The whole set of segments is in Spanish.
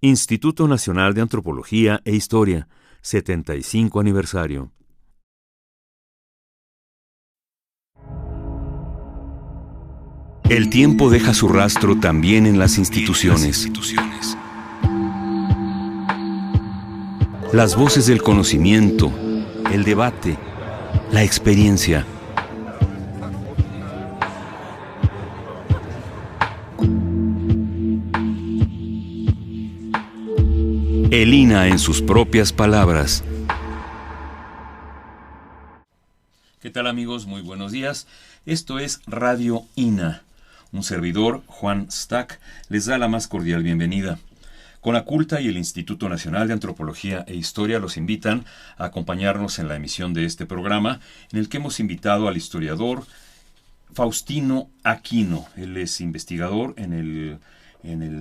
Instituto Nacional de Antropología e Historia, 75 aniversario. El tiempo deja su rastro también en las instituciones. Las voces del conocimiento, el debate, la experiencia. El INA en sus propias palabras. ¿Qué tal, amigos? Muy buenos días. Esto es Radio INA. Un servidor, Juan Stack, les da la más cordial bienvenida. Conaculta y el Instituto Nacional de Antropología e Historia los invitan a acompañarnos en la emisión de este programa, en el que hemos invitado al historiador Faustino Aquino. Él es investigador en el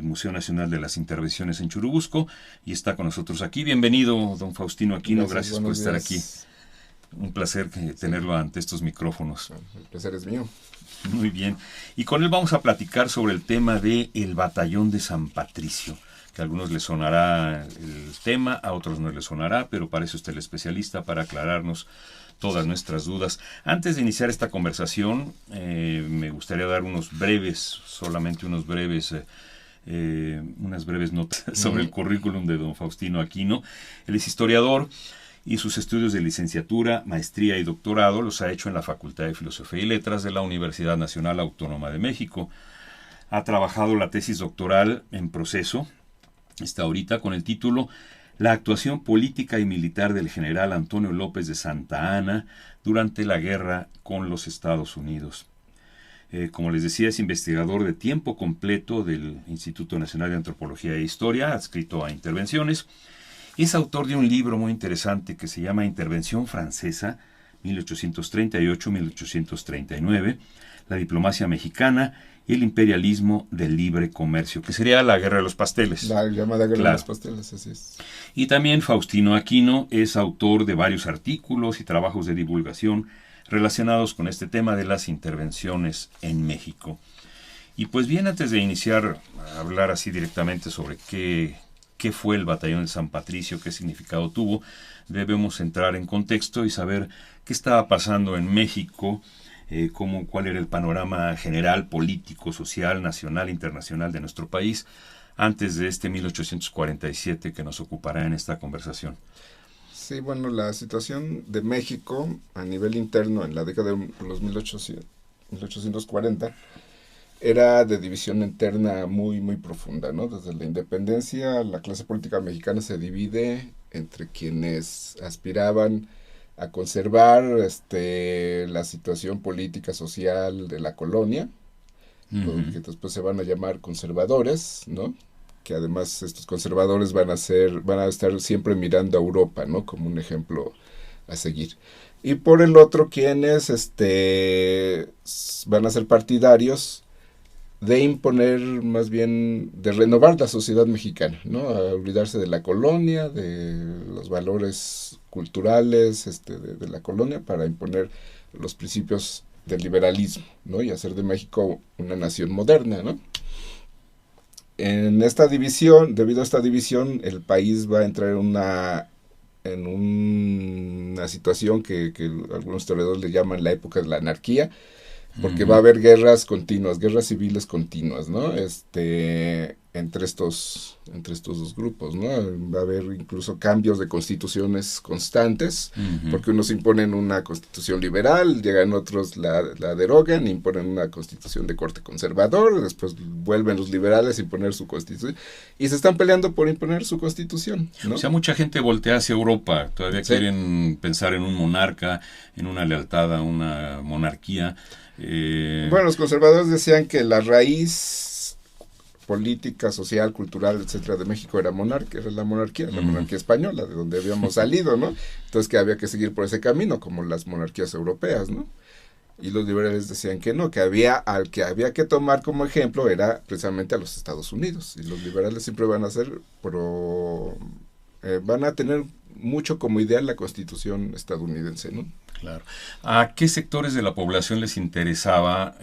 Museo Nacional de las Intervenciones en Churubusco y está con nosotros aquí. Bienvenido, don Faustino Aquino. Gracias por estar aquí. Un placer tenerlo ante estos micrófonos. El placer es mío. Muy bien. Y con él vamos a platicar sobre el tema de el Batallón de San Patricio, que a algunos les sonará el tema, a otros no les sonará, pero para eso está el especialista, para aclararnos todas nuestras dudas. Antes de iniciar esta conversación, me gustaría dar unas breves notas sobre el currículum de don Faustino Aquino. Él es historiador y sus estudios de licenciatura, maestría y doctorado los ha hecho en la Facultad de Filosofía y Letras de la Universidad Nacional Autónoma de México. Ha trabajado la tesis doctoral en proceso, está ahorita con el título La actuación política y militar del general Antonio López de Santa Anna durante la guerra con los Estados Unidos. Como les decía, es investigador de tiempo completo del Instituto Nacional de Antropología e Historia, adscrito a Intervenciones. Es autor de un libro muy interesante que se llama Intervención Francesa, 1838-1839, la diplomacia mexicana y el imperialismo del libre comercio, que sería la Guerra de los Pasteles. La llamada Guerra de los Pasteles, así es. Y también Faustino Aquino es autor de varios artículos y trabajos de divulgación relacionados con este tema de las intervenciones en México. Y pues bien, antes de iniciar a hablar así directamente sobre qué fue el Batallón de San Patricio, qué significado tuvo, debemos entrar en contexto y saber qué estaba pasando en México, cuál era el panorama general, político, social, nacional, internacional de nuestro país antes de este 1847 que nos ocupará en esta conversación. Sí, bueno, la situación de México a nivel interno en la década de los 1840 era de división interna muy, muy profunda, ¿no? Desde la independencia, la clase política mexicana se divide entre quienes aspiraban a conservar la situación política social de la colonia, que después se van a llamar conservadores, ¿no? Que además estos conservadores van a estar siempre mirando a Europa, ¿no? Como un ejemplo a seguir. Y por el otro, quienes van a ser partidarios de imponer, más bien, de renovar la sociedad mexicana, ¿no? A olvidarse de la colonia, de los valores culturales de la colonia, para imponer los principios del liberalismo, ¿no? Y hacer de México una nación moderna, ¿no? En esta división, debido a esta división, el país va a entrar en una situación que algunos historiadores le llaman la época de la anarquía, porque va a haber guerras continuas, guerras civiles continuas, ¿no? Entre estos dos grupos, ¿no? Va a haber incluso cambios de constituciones constantes, porque unos imponen una constitución liberal, llegan otros, la derogan, imponen una constitución de corte conservador, después vuelven los liberales a imponer su constitución, y se están peleando por imponer su constitución, ¿no? O sea, mucha gente voltea hacia Europa, todavía quieren pensar en un monarca, en una lealtad a una monarquía. Bueno, los conservadores decían que la raíz política, social, cultural, etcétera, de México era la monarquía española, de donde habíamos salido, ¿no? Entonces que había que seguir por ese camino, como las monarquías europeas, ¿no? Y los liberales decían que no, que había que tomar como ejemplo era precisamente a los Estados Unidos, y los liberales siempre van a van a tener mucho como ideal la Constitución estadounidense, ¿no? Claro. ¿A qué sectores de la población les interesaba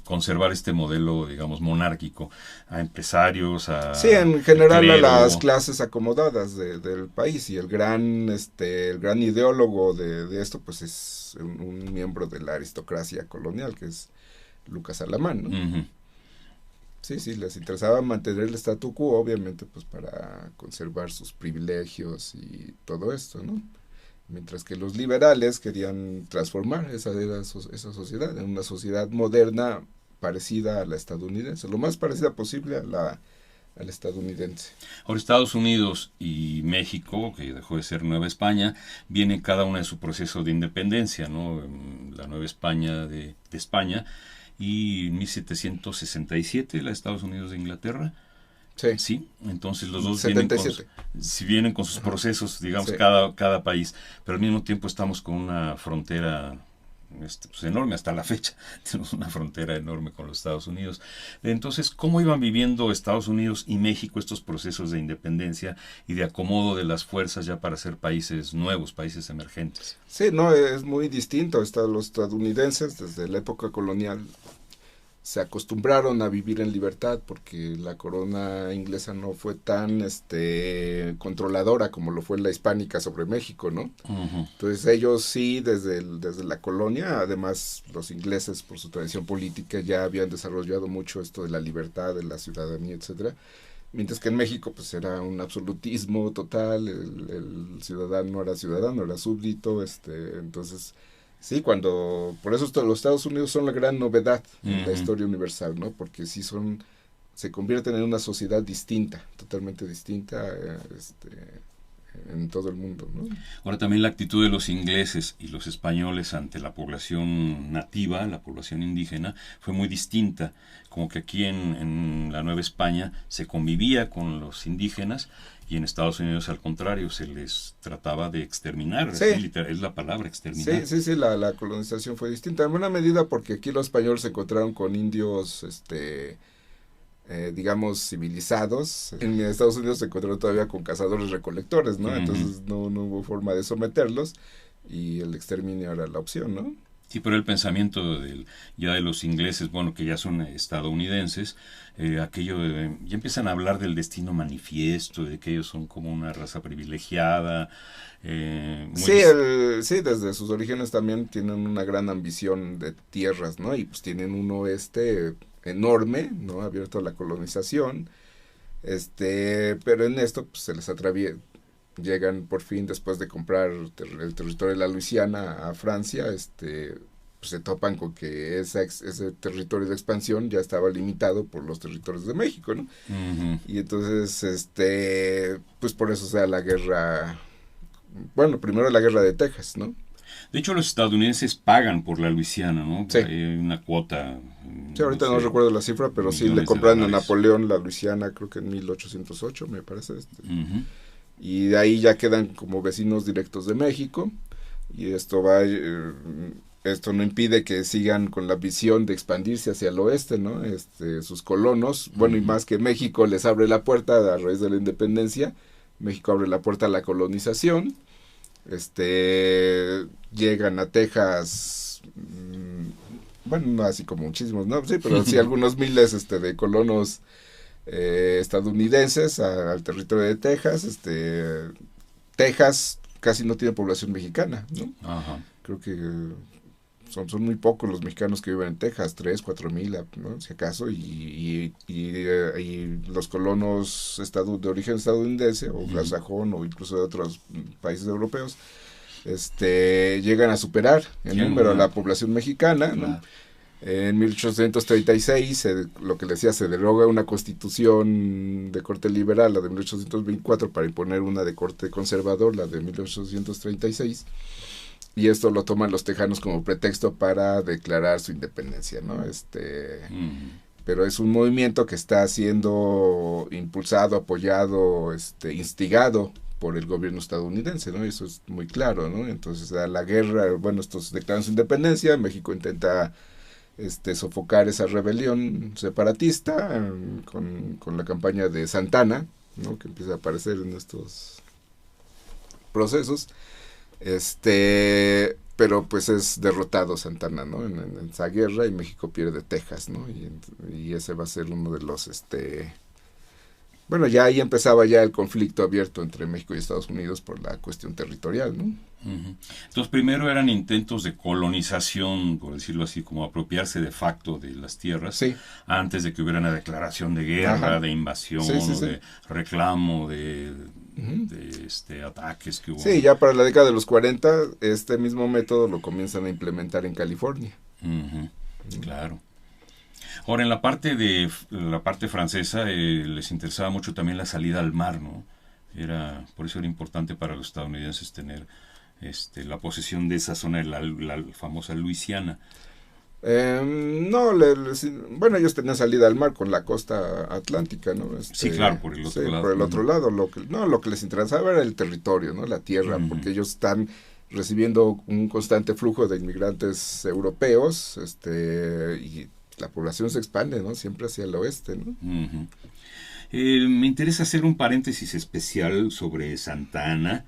conservar este modelo, digamos, monárquico, a empresarios, a... Sí, en general clero. a las clases acomodadas del país, y el gran ideólogo de esto pues es un miembro de la aristocracia colonial, que es Lucas Alamán, ¿no? Uh-huh. Sí, sí, les interesaba mantener el statu quo, obviamente, pues para conservar sus privilegios y todo esto, ¿no? Mientras que los liberales querían transformar esa sociedad en una sociedad moderna parecida a la estadounidense, lo más parecida posible a la estadounidense. Ahora, Estados Unidos y México, que dejó de ser Nueva España, viene cada una de su proceso de independencia, ¿no? La Nueva España de España, y en 1767 la Estados Unidos de Inglaterra. Sí. Sí, entonces los dos 77. vienen con sus procesos, digamos, Sí. cada país, pero al mismo tiempo estamos con una frontera pues enorme hasta la fecha. Tenemos una frontera enorme con los Estados Unidos. Entonces, ¿cómo iban viviendo Estados Unidos y México estos procesos de independencia y de acomodo de las fuerzas ya para ser países nuevos, países emergentes? Sí, no, es muy distinto. Los estadounidenses, desde la época colonial, se acostumbraron a vivir en libertad porque la corona inglesa no fue tan controladora como lo fue la hispánica sobre México, ¿no? Uh-huh. Entonces ellos sí, desde la colonia, además los ingleses por su tradición política ya habían desarrollado mucho esto de la libertad, de la ciudadanía, etcétera. Mientras que en México pues era un absolutismo total, el ciudadano era ciudadano, era súbdito, entonces... Sí, por eso los Estados Unidos son la gran novedad en la historia universal, ¿no? Porque sí se convierten en una sociedad distinta, totalmente distinta, en todo el mundo, ¿no? Ahora, también la actitud de los ingleses y los españoles ante la población nativa, la población indígena, fue muy distinta. Como que aquí en la Nueva España se convivía con los indígenas, y en Estados Unidos, al contrario, se les trataba de exterminar. Sí. Es la palabra, exterminar. Sí, la colonización fue distinta, en buena medida porque aquí los españoles se encontraron con indios, digamos, civilizados. En Estados Unidos se encontraron todavía con cazadores-recolectores, ¿no? Uh-huh. Entonces no hubo forma de someterlos, y el exterminio era la opción, ¿no? Sí, pero el pensamiento ya de los ingleses, bueno, que ya son estadounidenses, aquello ya empiezan a hablar del destino manifiesto, de que ellos son como una raza privilegiada. Sí, desde sus orígenes también tienen una gran ambición de tierras, ¿no? Y pues tienen un oeste enorme, ¿no? Abierto a la colonización, pero en esto pues se les atraviesa. Llegan por fin, después de comprar el territorio de la Luisiana a Francia, pues se topan con que ese territorio de expansión ya estaba limitado por los territorios de México, ¿no? Uh-huh. Y entonces, pues por eso se da la guerra, bueno, primero la guerra de Texas, ¿no? De hecho, los estadounidenses pagan por la Luisiana, ¿no? Sí. Hay una cuota. Sí, ahorita no recuerdo la cifra, pero sí le compraron a Napoleón la Luisiana, creo que en 1808, me parece. Uh-huh. Y de ahí ya quedan como vecinos directos de México, y esto no impide que sigan con la visión de expandirse hacia el oeste, ¿no? Sus colonos, bueno, y más que México les abre la puerta a raíz de la independencia, México abre la puerta a la colonización, llegan a Texas, bueno, no así como muchísimos, ¿no? Sí, pero sí algunos miles de colonos estadounidenses al territorio de Texas. Texas casi no tiene población mexicana, ¿no? Ajá. Creo que son muy pocos los mexicanos que viven en Texas, 3,000, 4,000, ¿no? Si acaso, y los colonos de origen estadounidense, o anglosajón, o incluso de otros países europeos, llegan a superar en número a la población mexicana, ¿no? En 1836, lo que le decía, se deroga una constitución de corte liberal, la de 1824, para imponer una de corte conservador, la de 1836, y esto lo toman los tejanos como pretexto para declarar su independencia, ¿no? Pero es un movimiento que está siendo impulsado, apoyado, instigado por el gobierno estadounidense, ¿no? Eso es muy claro, ¿no? Entonces, a la guerra, bueno, estos declaran su independencia, México intenta sofocar esa rebelión separatista con la campaña de Santana, ¿no? Que empieza a aparecer en estos procesos. pero pues es derrotado Santana, ¿no? En esa guerra, y México pierde Texas, ¿no? Y ese va a ser uno de los, bueno, ya ahí empezaba ya el conflicto abierto entre México y Estados Unidos por la cuestión territorial, ¿no? Uh-huh. Entonces, primero eran intentos de colonización, por decirlo así, como apropiarse de facto de las tierras, sí, antes de que hubiera una declaración de guerra, ajá, de invasión, sí, sí, sí, de reclamo, de ataques que hubo. Sí, ya para la década de los 40, este mismo método lo comienzan a implementar en California. Uh-huh. Claro. Ahora, en la parte francesa les interesaba mucho también la salida al mar, ¿no? Por eso era importante para los estadounidenses tener la posesión de esa zona, la famosa Luisiana. No, bueno, ellos tenían salida al mar con la costa atlántica, ¿no? Sí, claro, por el otro lado. Por el otro lado. Lo que les interesaba era el territorio, ¿no? La tierra, porque ellos están recibiendo un constante flujo de inmigrantes europeos, y la población se expande, ¿no? Siempre hacia el oeste, ¿no? Me interesa hacer un paréntesis especial sobre Santa Anna,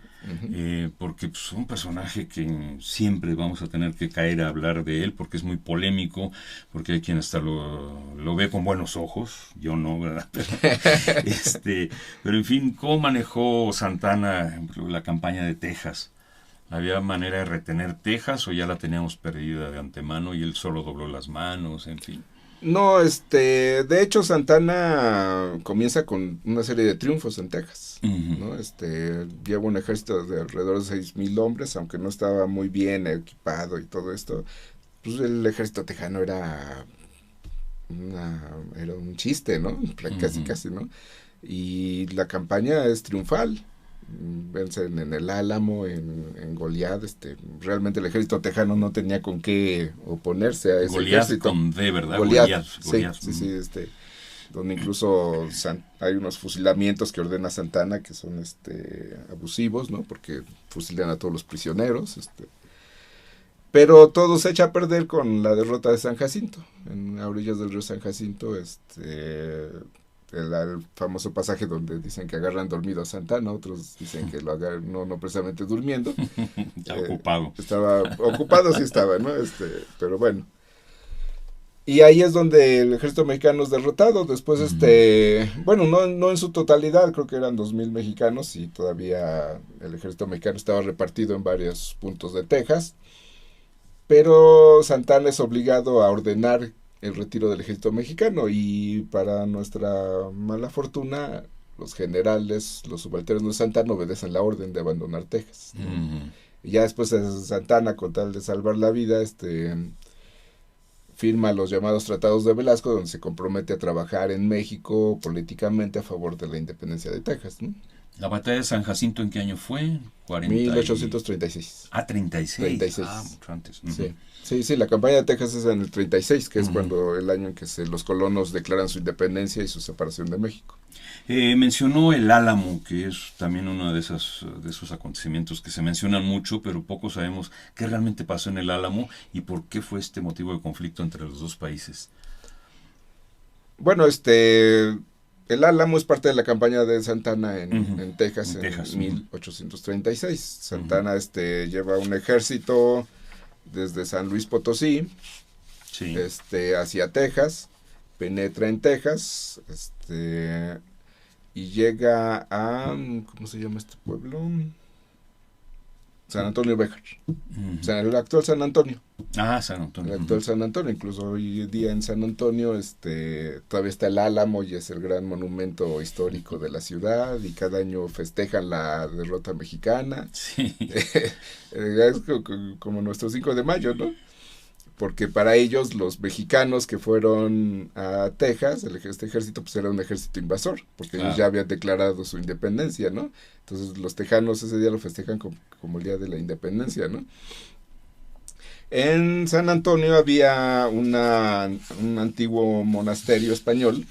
porque pues, es un personaje que siempre vamos a tener que caer a hablar de él, porque es muy polémico, porque hay quien hasta lo ve con buenos ojos, yo no, ¿verdad? Pero en fin, ¿cómo manejó Santa Anna la campaña de Texas? ¿Había manera de retener Texas o ya la teníamos perdida de antemano y él solo dobló las manos, en fin? No, de hecho Santana comienza con una serie de triunfos en Texas, ¿no? Lleva un ejército de alrededor de 6,000 hombres, aunque no estaba muy bien equipado y todo esto. Pues el ejército tejano era un chiste, ¿no? Casi, ¿no? Y la campaña es triunfal. Vencen en el Álamo, en Goliat. Realmente el ejército tejano no tenía con qué oponerse a ese ejército. Con D, ¿verdad? Goliat. Sí, donde incluso hay unos fusilamientos que ordena Santana que son abusivos, ¿no? Porque fusilan a todos los prisioneros. Pero todo se echa a perder con la derrota de San Jacinto. A orillas del río San Jacinto, el famoso pasaje donde dicen que agarran dormido a Santana, otros dicen que lo agarran no precisamente durmiendo. Estaba ocupado. Estaba ocupado, sí estaba, ¿no? Pero bueno. Y ahí es donde el ejército mexicano es derrotado. Después, bueno, no en su totalidad, creo que eran 2,000 mexicanos y todavía el ejército mexicano estaba repartido en varios puntos de Texas. Pero Santana es obligado a ordenar el retiro del ejército mexicano y para nuestra mala fortuna los generales, los subalternos de Santana obedecen la orden de abandonar Texas, ¿no? Y ya después Santana, con tal de salvar la vida, firma los llamados Tratados de Velasco, donde se compromete a trabajar en México políticamente a favor de la independencia de Texas, ¿no? ¿La batalla de San Jacinto en qué año fue? 1836. Ah, 36. Ah, mucho antes. Sí, la campaña de Texas es en el 36, que es cuando el año en que los colonos declaran su independencia y su separación de México. Mencionó el Álamo, que es también uno de esos acontecimientos que se mencionan mucho, pero poco sabemos qué realmente pasó en el Álamo y por qué fue este motivo de conflicto entre los dos países. Bueno, el Álamo es parte de la campaña de Santana en Texas en 1836. Santana lleva un ejército desde San Luis Potosí, sí, hacia Texas, penetra en Texas, y llega a, ¿cómo se llama este pueblo? San Antonio Béjar. El actual San Antonio. Ah, San Antonio. El actual San Antonio. Incluso hoy día en San Antonio todavía está el Álamo y es el gran monumento histórico de la ciudad y cada año festejan la derrota mexicana. Sí. Es como nuestro 5 de mayo, ¿no? Porque para ellos, los mexicanos que fueron a Texas, este ejército pues era un ejército invasor, porque ellos ya habían declarado su independencia, ¿no? Entonces los tejanos ese día lo festejan como el día de la independencia, ¿no? En San Antonio había un antiguo monasterio español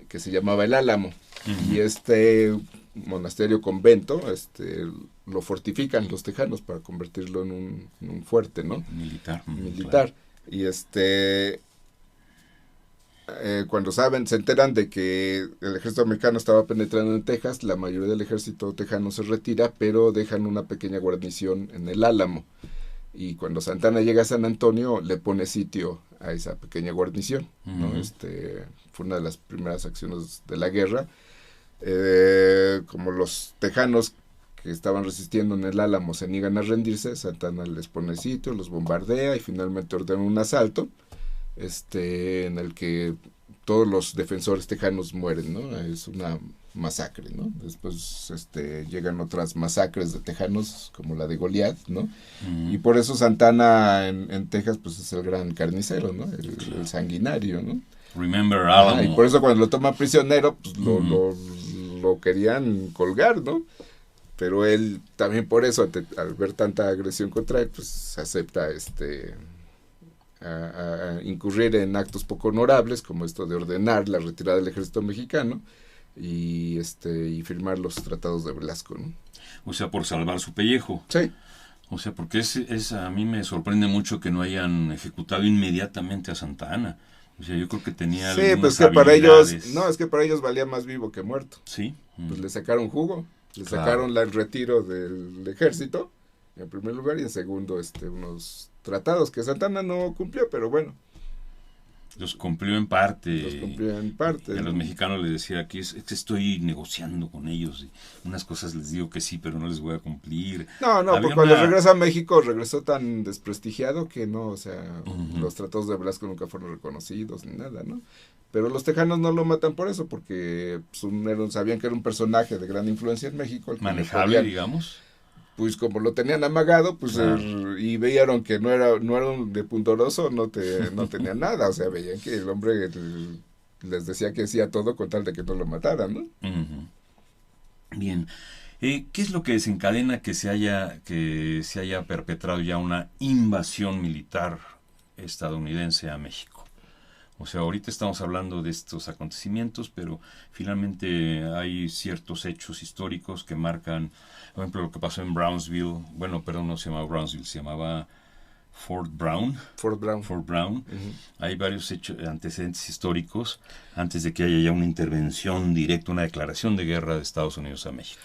que se llamaba el Álamo, y monasterio convento, lo fortifican los tejanos para convertirlo en un fuerte, ¿no? Militar. Claro. Y cuando se enteran de que el ejército americano estaba penetrando en Texas, la mayoría del ejército tejano se retira, pero dejan una pequeña guarnición en el Álamo. y cuando Santana llega a San Antonio le pone sitio a esa pequeña guarnición, ¿no? Fue una de las primeras acciones de la guerra. Como los tejanos que estaban resistiendo en el Álamo se niegan a rendirse, Santana les pone sitio, los bombardea y finalmente ordena un asalto, en el que todos los defensores tejanos mueren, ¿no? Es una masacre, ¿no? Después llegan otras masacres de tejanos, como la de Goliat, ¿no? Y por eso Santana en Texas, pues es el gran carnicero, ¿no? El sanguinario, ¿no? Remember Alamo. Y por eso cuando lo toman prisionero, pues lo querían colgar, ¿no? Pero él también por eso, al ver tanta agresión contra él, pues acepta a incurrir en actos poco honorables, como esto de ordenar la retirada del ejército mexicano y firmar los tratados de Velasco, ¿no? O sea, por salvar su pellejo. Sí. O sea, porque a mí me sorprende mucho que no hayan ejecutado inmediatamente a Santa Anna. O sea, yo creo que tenía sí, algunas pues que para habilidades. es que para ellos valía más vivo que muerto. Sí. Pues le sacaron jugo, le sacaron el retiro del ejército, en primer lugar, y en segundo, unos tratados que Santana no cumplió, pero bueno. Los cumplió en parte. Y a los mexicanos les decía que estoy negociando con ellos. Y unas cosas les digo que sí, pero no les voy a cumplir. No, porque cuando regresa a México regresó tan desprestigiado que no, o sea, los tratados de Velasco nunca fueron reconocidos ni nada, ¿no? Pero los tejanos no lo matan por eso, porque sabían que era un personaje de gran influencia en México. Manejable, digamos. Pues como lo tenían amagado, pues y veían que no era un de pundoroso, no tenía nada, o sea, veían que el hombre les decía que hacía todo con tal de que no lo mataran, ¿no? Bien. ¿Qué es lo que desencadena que se haya perpetrado ya una invasión militar estadounidense a México? O sea, ahorita estamos hablando de estos acontecimientos, pero finalmente hay ciertos hechos históricos que marcan, por ejemplo, lo que pasó en Brownsville. Bueno, perdón, no se llamaba Brownsville, se llamaba Fort Brown. Hay varios antecedentes históricos antes de que haya ya una intervención directa, una declaración de guerra de Estados Unidos a México.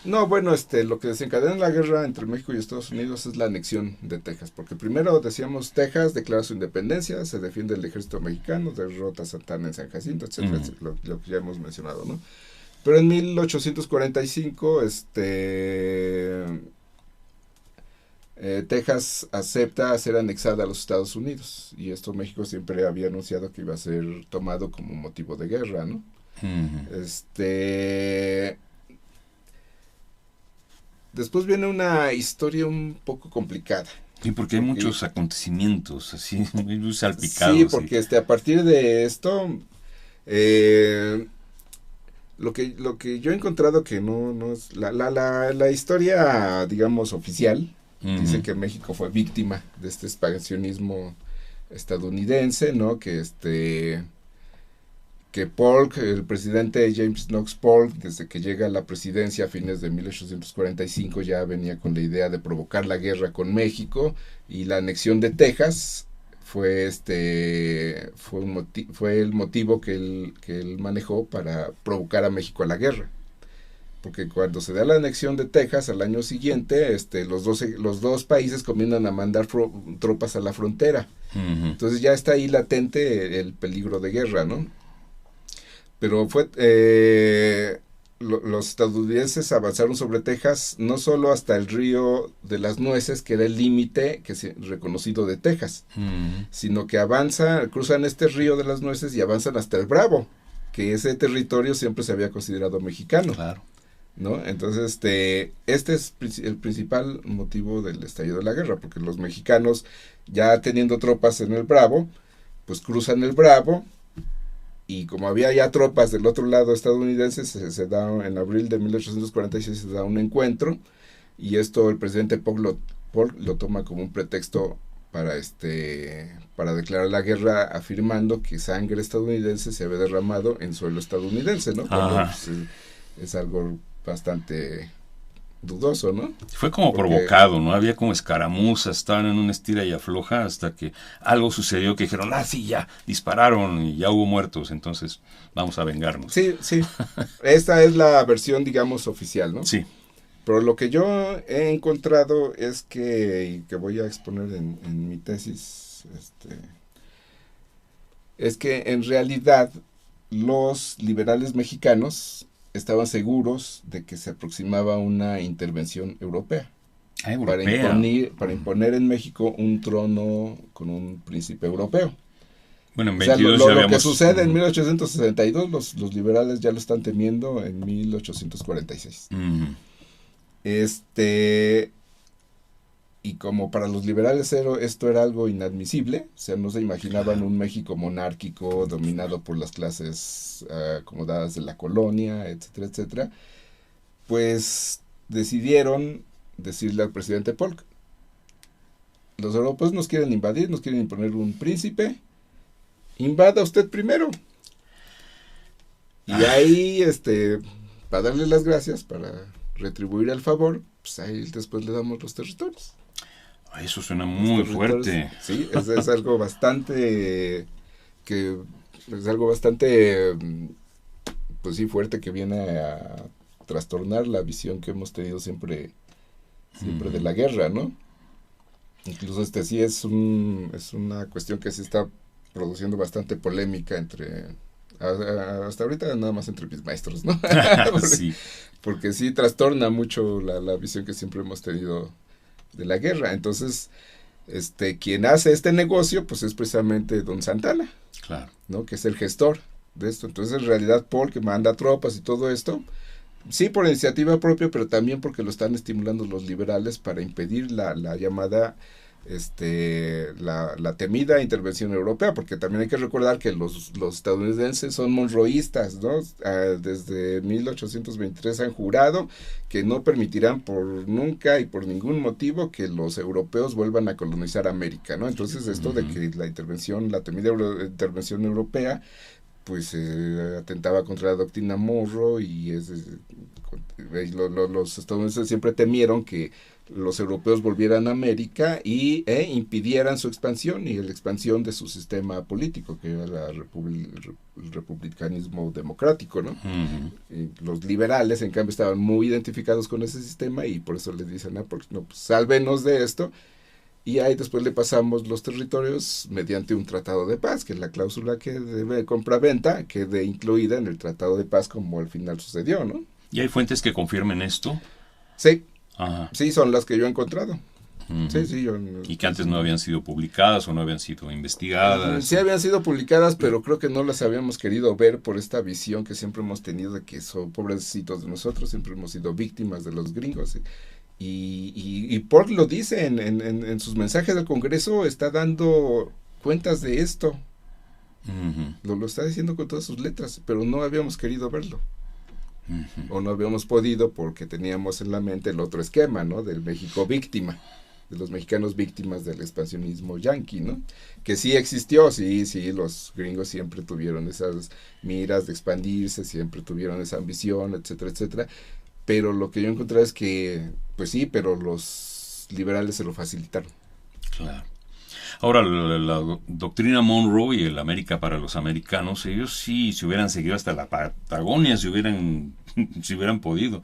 No, bueno, lo que desencadena la guerra entre México y Estados Unidos es la anexión de Texas, porque primero decíamos Texas declara su independencia, se defiende el ejército mexicano, derrota a Santana en San Jacinto, etcétera, lo que ya hemos mencionado, ¿no? Pero en 1845, Texas acepta ser anexada a los Estados Unidos, y esto México siempre había anunciado que iba a ser tomado como motivo de guerra, ¿no? Después viene una historia un poco complicada. Sí, porque hay muchos acontecimientos así, muy salpicados. Sí, porque a partir de esto, lo que yo he encontrado que no es la historia, digamos, oficial, dice que México fue víctima de este expansionismo estadounidense, ¿no? Que Polk, el presidente James Knox Polk, desde que llega a la presidencia a fines de 1845 ya venía con la idea de provocar la guerra con México, y la anexión de Texas fue el motivo que él manejó para provocar a México a la guerra. Porque cuando se da la anexión de Texas al año siguiente, los dos países comienzan a mandar tropas a la frontera. Entonces ya está ahí latente el peligro de guerra, ¿no? Pero los estadounidenses avanzaron sobre Texas no solo hasta el río de las Nueces, que era el límite reconocido de Texas, sino que cruzan este río de las Nueces y avanzan hasta el Bravo, que ese territorio siempre se había considerado mexicano. Claro. ¿No? Entonces, este es el principal motivo del estallido de la guerra, porque los mexicanos, ya teniendo tropas en el Bravo, pues cruzan el Bravo, y como había ya tropas del otro lado estadounidenses, se da en abril de 1846 se da un encuentro, y esto el presidente Polk lo toma como un pretexto para declarar la guerra, afirmando que sangre estadounidense se había derramado en suelo estadounidense, ¿no? Cuando, pues, es algo bastante dudoso, ¿no? Fue como provocado, ¿no? Había como escaramuzas, estaban en una estira y afloja hasta que algo sucedió que dijeron, sí, ya, dispararon y ya hubo muertos, entonces vamos a vengarnos. Sí, esta es la versión, digamos, oficial, ¿no? Sí. Pero lo que yo he encontrado es que, y que voy a exponer en mi tesis, es que en realidad los liberales mexicanos estaban seguros de que se aproximaba una intervención europea. Europea. Para imponer en México un trono con un príncipe europeo. Bueno, en O sea, 22 ya lo que habíamos... sucede en 1862, los liberales ya lo están temiendo en 1846. Y como para los liberales esto era algo inadmisible, o sea, no se imaginaban un México monárquico dominado por las clases acomodadas de la colonia, etcétera, etcétera, pues decidieron decirle al presidente Polk: los europeos nos quieren invadir, nos quieren imponer un príncipe, invada usted primero. Y ahí, para darle las gracias, para retribuir el favor, pues ahí después le damos los territorios. Eso suena muy fuerte. Sí, es algo bastante, pues sí, fuerte, que viene a trastornar la visión que hemos tenido siempre de la guerra, ¿no? Incluso sí es una cuestión que se está produciendo bastante polémica hasta ahorita nada más entre mis maestros, ¿no? Sí. Porque sí trastorna mucho la visión que siempre hemos tenido de la guerra. Entonces, quien hace este negocio, pues es precisamente don Santana, claro, ¿no? Que es el gestor de esto. Entonces, en realidad, Paul, que manda tropas y todo esto, sí por iniciativa propia, pero también porque lo están estimulando los liberales para impedir la llamada, la temida intervención europea, porque también hay que recordar que los estadounidenses son monroístas, ¿no? Desde 1823 han jurado que no permitirán por nunca y por ningún motivo que los europeos vuelvan a colonizar América, ¿no? Entonces esto de que la temida intervención europea, pues atentaba contra la doctrina Monroe, y los estadounidenses siempre temieron que los europeos volvieran a América e impidieran su expansión y la expansión de su sistema político, que era el republicanismo democrático, ¿no? Y los liberales, en cambio, estaban muy identificados con ese sistema, y por eso les dicen, pues sálvenos de esto, y ahí después le pasamos los territorios mediante un tratado de paz, que es la cláusula que de compra-venta quede incluida en el tratado de paz, como al final sucedió, ¿no? ¿Y hay fuentes que confirmen esto? Sí. Ajá. Sí, son las que yo he encontrado. Sí, y que antes no habían sido publicadas o no habían sido investigadas. Sí habían sido publicadas, pero creo que no las habíamos querido ver por esta visión que siempre hemos tenido de que son pobrecitos de nosotros, siempre hemos sido víctimas de los gringos. Y Paul lo dice en sus mensajes al Congreso, está dando cuentas de esto. Lo está diciendo con todas sus letras, pero no habíamos querido verlo. O no habíamos podido porque teníamos en la mente el otro esquema, ¿no? Del México víctima, de los mexicanos víctimas del expansionismo yanqui, ¿no? Que sí existió, sí, los gringos siempre tuvieron esas miras de expandirse, siempre tuvieron esa ambición, etcétera, etcétera. Pero lo que yo encontré es que, pues sí, pero los liberales se lo facilitaron. Claro. Ahora, la doctrina Monroe y el América para los americanos, ellos sí se hubieran seguido hasta la Patagonia, si hubieran podido,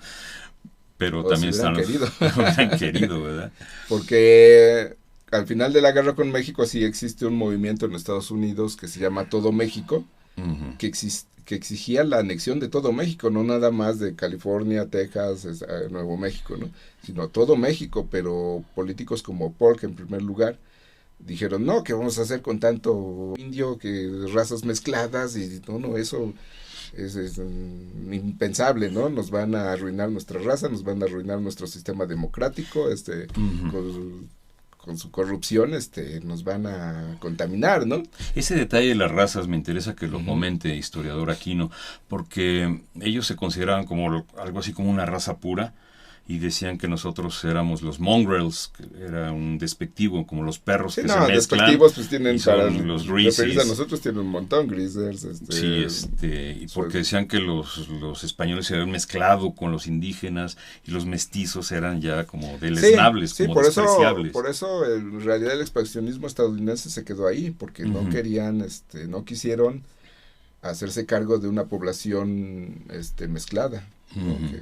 pero también si hubieran querido, ¿verdad? Porque al final de la guerra con México sí existe un movimiento en Estados Unidos que se llama Todo México, que exigía la anexión de todo México, no nada más de California, Texas, Nuevo México, ¿no? Sino todo México, pero políticos como Polk, en primer lugar, dijeron, no, ¿qué vamos a hacer con tanto indio, que razas mezcladas? Y no, eso es impensable, ¿no? Nos van a arruinar nuestra raza, nos van a arruinar nuestro sistema democrático, con su corrupción, nos van a contaminar, ¿no? Ese detalle de las razas me interesa que lo comente, historiador Aquino, porque ellos se consideraban como algo así como una raza pura, y decían que nosotros éramos los mongrels, que era un despectivo, como los perros que se mezclan. Despectivos pues tienen para los Reese's. A nosotros tienen un montón, Greasers. Sí, y porque decían que los españoles se habían mezclado con los indígenas, y los mestizos eran ya como deleznables, como despreciables. Por eso en realidad el expansionismo estadounidense se quedó ahí, porque no querían, no quisieron hacerse cargo de una población mezclada. ¿no? Ujú.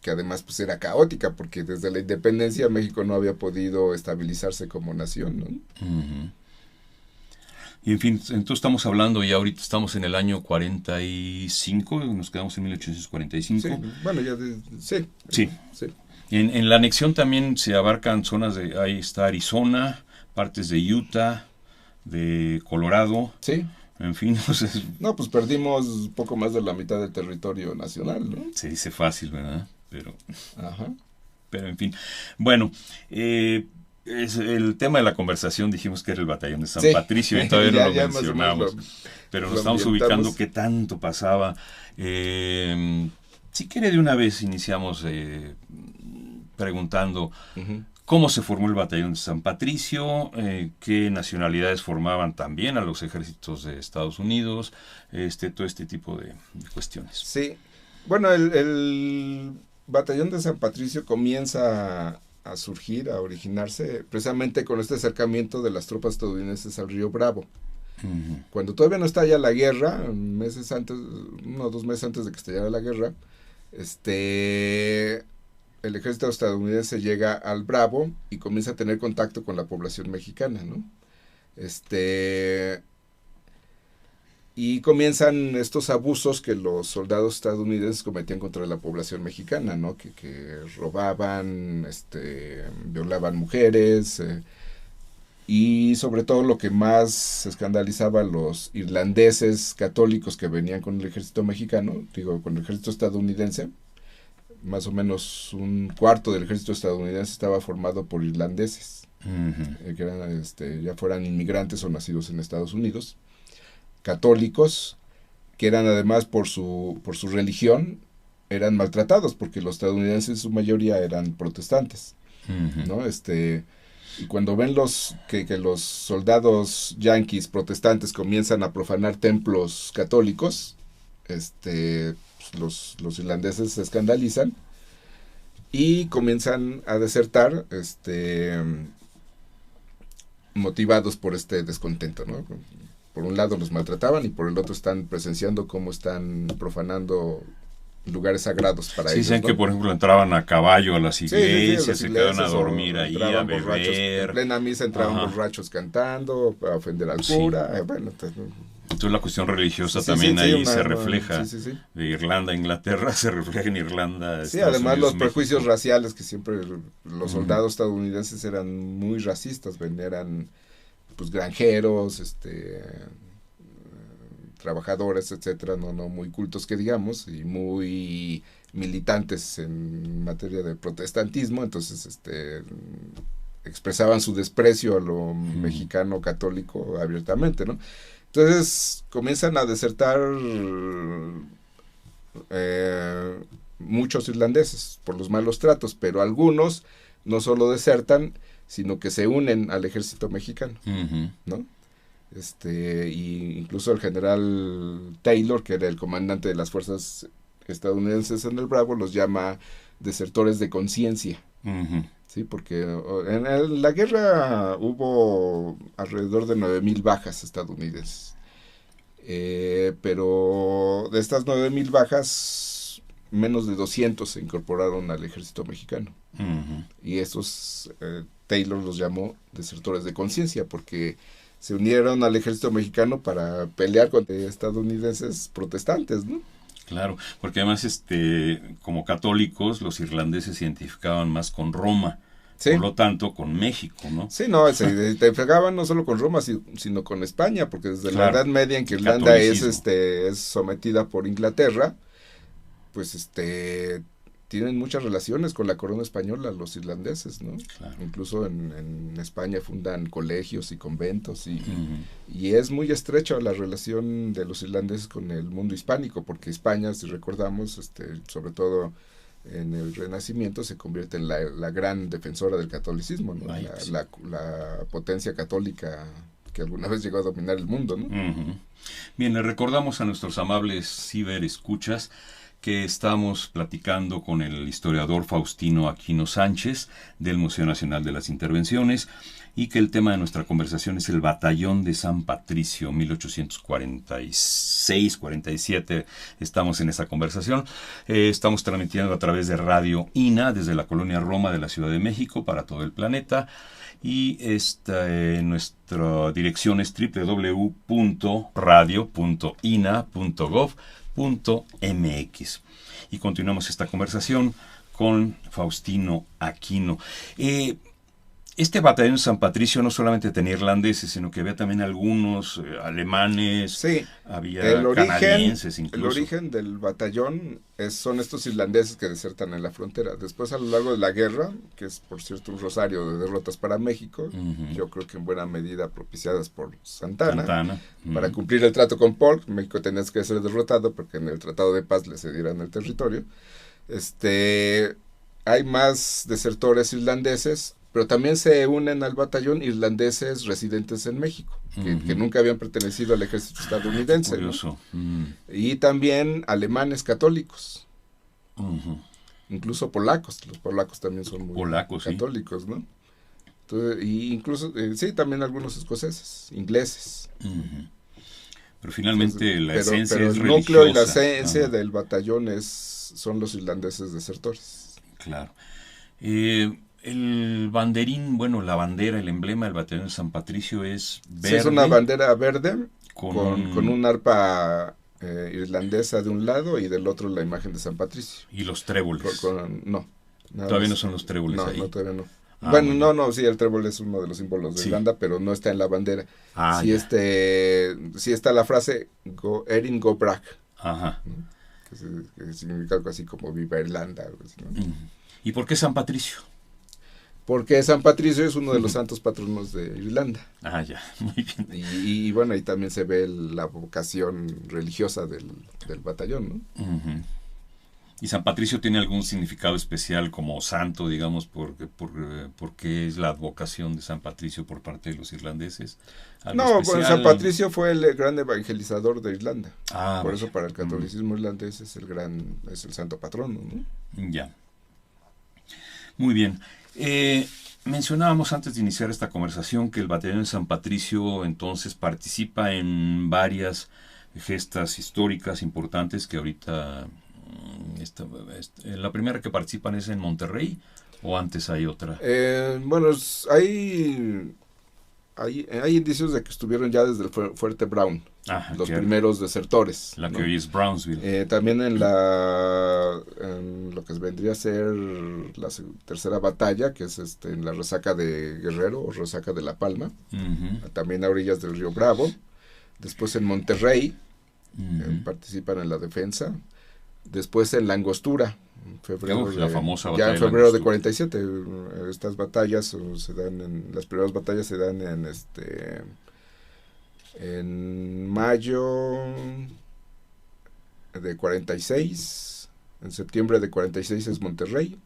Que además pues era caótica, porque desde la independencia México no había podido estabilizarse como nación, ¿no? Ujú. Y en fin, entonces estamos hablando, y ahorita estamos en el año 45, nos quedamos en Sí, 1845. bueno, sí, Sí. sí. En la anexión también se abarcan zonas de, ahí está Arizona, partes de Utah, de Colorado, Sí, en fin, o sea, no, pues perdimos poco más de la mitad del territorio nacional, ¿no? se dice fácil, ¿verdad? Ajá. Pero en fin. Bueno, es el tema de la conversación dijimos que era el batallón de San Sí, Patricio y todavía no lo ya más o menos mencionamos, pero nos lo estamos ambientamos. ubicando qué tanto pasaba. Si quiere de una vez iniciamos preguntando Ujú. cómo se formó el batallón de San Patricio, qué nacionalidades formaban también a los ejércitos de Estados Unidos, todo este tipo de cuestiones. Sí, bueno, el batallón de San Patricio comienza a surgir, a originarse, precisamente con este acercamiento de las tropas estadounidenses al río Bravo. Ujú. Cuando todavía no estalla la guerra, meses antes, 1 o 2 meses antes de que estallara la guerra, el ejército estadounidense llega al Bravo y comienza a tener contacto con la población mexicana, ¿no? Y comienzan estos abusos que los soldados estadounidenses cometían contra la población mexicana, ¿no? Que robaban, violaban mujeres, y sobre todo lo que más escandalizaba a los irlandeses católicos que venían con el ejército mexicano, digo, con el ejército estadounidense. Más o menos un cuarto del ejército estadounidense estaba formado por irlandeses, Ujú. que eran, ya fueran inmigrantes o nacidos en Estados Unidos, católicos, que eran además por su religión, eran maltratados, porque los estadounidenses en su mayoría eran protestantes, Ujú. ¿no? Y cuando ven que los soldados yanquis protestantes comienzan a profanar templos católicos, los irlandeses se escandalizan y comienzan a desertar, motivados por este descontento, ¿no? Por un lado los maltrataban y por el otro están presenciando cómo están profanando lugares sagrados para Sí, ellos, dicen ¿no? que, por ejemplo, entraban a caballo a las Sí, iglesias, las se quedaban a iglesias, dormir o ahí, a entraban borrachos, en beber. plena misa entraban Ajá. borrachos cantando, a ofender al Sí. cura, bueno, Entonces la cuestión religiosa sí, también sí, ahí una- se una- refleja. sí, sí, sí. De Irlanda a Inglaterra se refleja en Irlanda, Sí, Estados además Unidos, los prejuicios México. raciales, que siempre los Ujú. soldados estadounidenses eran muy racistas, eran pues granjeros, trabajadores, etcétera, no muy cultos que digamos, y muy militantes en materia de protestantismo, entonces expresaban su desprecio a lo mexicano católico abiertamente, ¿no? Entonces comienzan a desertar eh, muchos irlandeses por los malos tratos, pero algunos no solo desertan, sino que se unen al ejército mexicano, Ujú. ¿no? Y incluso el general Taylor, que era el comandante de las fuerzas estadounidenses en el Bravo, los llama desertores de conciencia, Ujú. ¿sí? Porque en la guerra hubo alrededor de 9,000 bajas estadounidenses. Pero de estas 9,000 bajas, menos de 200 se incorporaron al ejército mexicano. Ujú. Y esos Taylor los llamó desertores de conciencia, porque se unieron al ejército mexicano para pelear contra estadounidenses protestantes, ¿no? Claro, porque además, como católicos, los irlandeses se identificaban más con Roma, Sí. por lo tanto, con México, ¿no? Sí, no, se identificaban no solo con Roma, sino con España, porque desde Claro, la Edad Media en que el Irlanda es catolicismo. sometida por Inglaterra, pues tienen muchas relaciones con la corona española los irlandeses, ¿no? Claro. Incluso en España fundan colegios y conventos Ujú. y es muy estrecha la relación de los irlandeses con el mundo hispánico, porque España, si recordamos, sobre todo en el Renacimiento, se convierte en la gran defensora del catolicismo, ¿no? Vaya, sí. La potencia católica que alguna vez llegó a dominar el mundo, ¿no? Ujú. Bien, le recordamos a nuestros amables ciberescuchas que estamos platicando con el historiador Faustino Aquino Sánchez del Museo Nacional de las Intervenciones, y que el tema de nuestra conversación es el Batallón de San Patricio, 1846-47. Estamos en esa conversación. Estamos transmitiendo a través de Radio INA desde la colonia Roma de la Ciudad de México para todo el planeta. Y nuestra dirección es www.radio.ina.gov.mx. Y continuamos esta conversación con Faustino Aquino. Este batallón San Patricio no solamente tenía irlandeses, sino que había también algunos alemanes, sí, había canadienses incluso. El origen del batallón son estos irlandeses que desertan en la frontera. Después, a lo largo de la guerra, que es por cierto un rosario de derrotas para México, yo creo que en buena medida propiciadas por Santana. Para cumplir el trato con Polk, México tenía que ser derrotado porque en el Tratado de Paz le cedieran el territorio. Hay más desertores irlandeses, pero también se unen al batallón irlandeses residentes en México, que nunca habían pertenecido al ejército estadounidense. Curioso. ¿No? Y también alemanes católicos, incluso polacos. Los polacos también son muy católicos, ¿sí? ¿No? Entonces, y incluso, sí, también algunos escoceses, ingleses. Pero finalmente esencia pero es el religiosa. núcleo y la esencia del batallón son los irlandeses desertores. Claro. El banderín, bueno, la bandera, el emblema del batallón de San Patricio es verde. Sí, es una bandera verde con un arpa irlandesa de un lado y del otro la imagen de San Patricio. ¿Y los tréboles? No. Todavía no son los tréboles ahí. No, todavía no. Bueno, sí, el trébol es uno de los símbolos de Irlanda, pero no está en la bandera. Sí está la frase Erin go Bragh. Ajá. ¿No? Que significa algo así como Viva Irlanda. Algo así, ¿no? ¿Y por qué San Patricio? Porque San Patricio es uno de los santos patronos de Irlanda. Ah, ya, muy bien. Y bueno, ahí también se ve la vocación religiosa del batallón, ¿no? ¿Y San Patricio tiene algún significado especial como santo, digamos, porque es la vocación de San Patricio por parte de los irlandeses? No, pues San Patricio fue el gran evangelizador de Irlanda. Por eso para el catolicismo irlandés es el santo patrono, ¿no? Ya. Muy bien. Mencionábamos antes de iniciar esta conversación que el batallón de San Patricio entonces participa en varias gestas históricas importantes que ahorita la primera que participan es en Monterrey, o antes hay otra. Bueno, hay indicios de que estuvieron ya desde el Fuerte Brown, los primeros desertores. La que hoy es Brownsville. También en lo que vendría a ser la tercera batalla, que es en la resaca de Guerrero o resaca de La Palma, también a orillas del río Bravo. Después en Monterrey participan en la defensa. Después en la Angostura, la famosa batalla. Ya en febrero de 47, estas batallas las primeras batallas se dan en mayo de 46, en septiembre de 46 es Monterrey,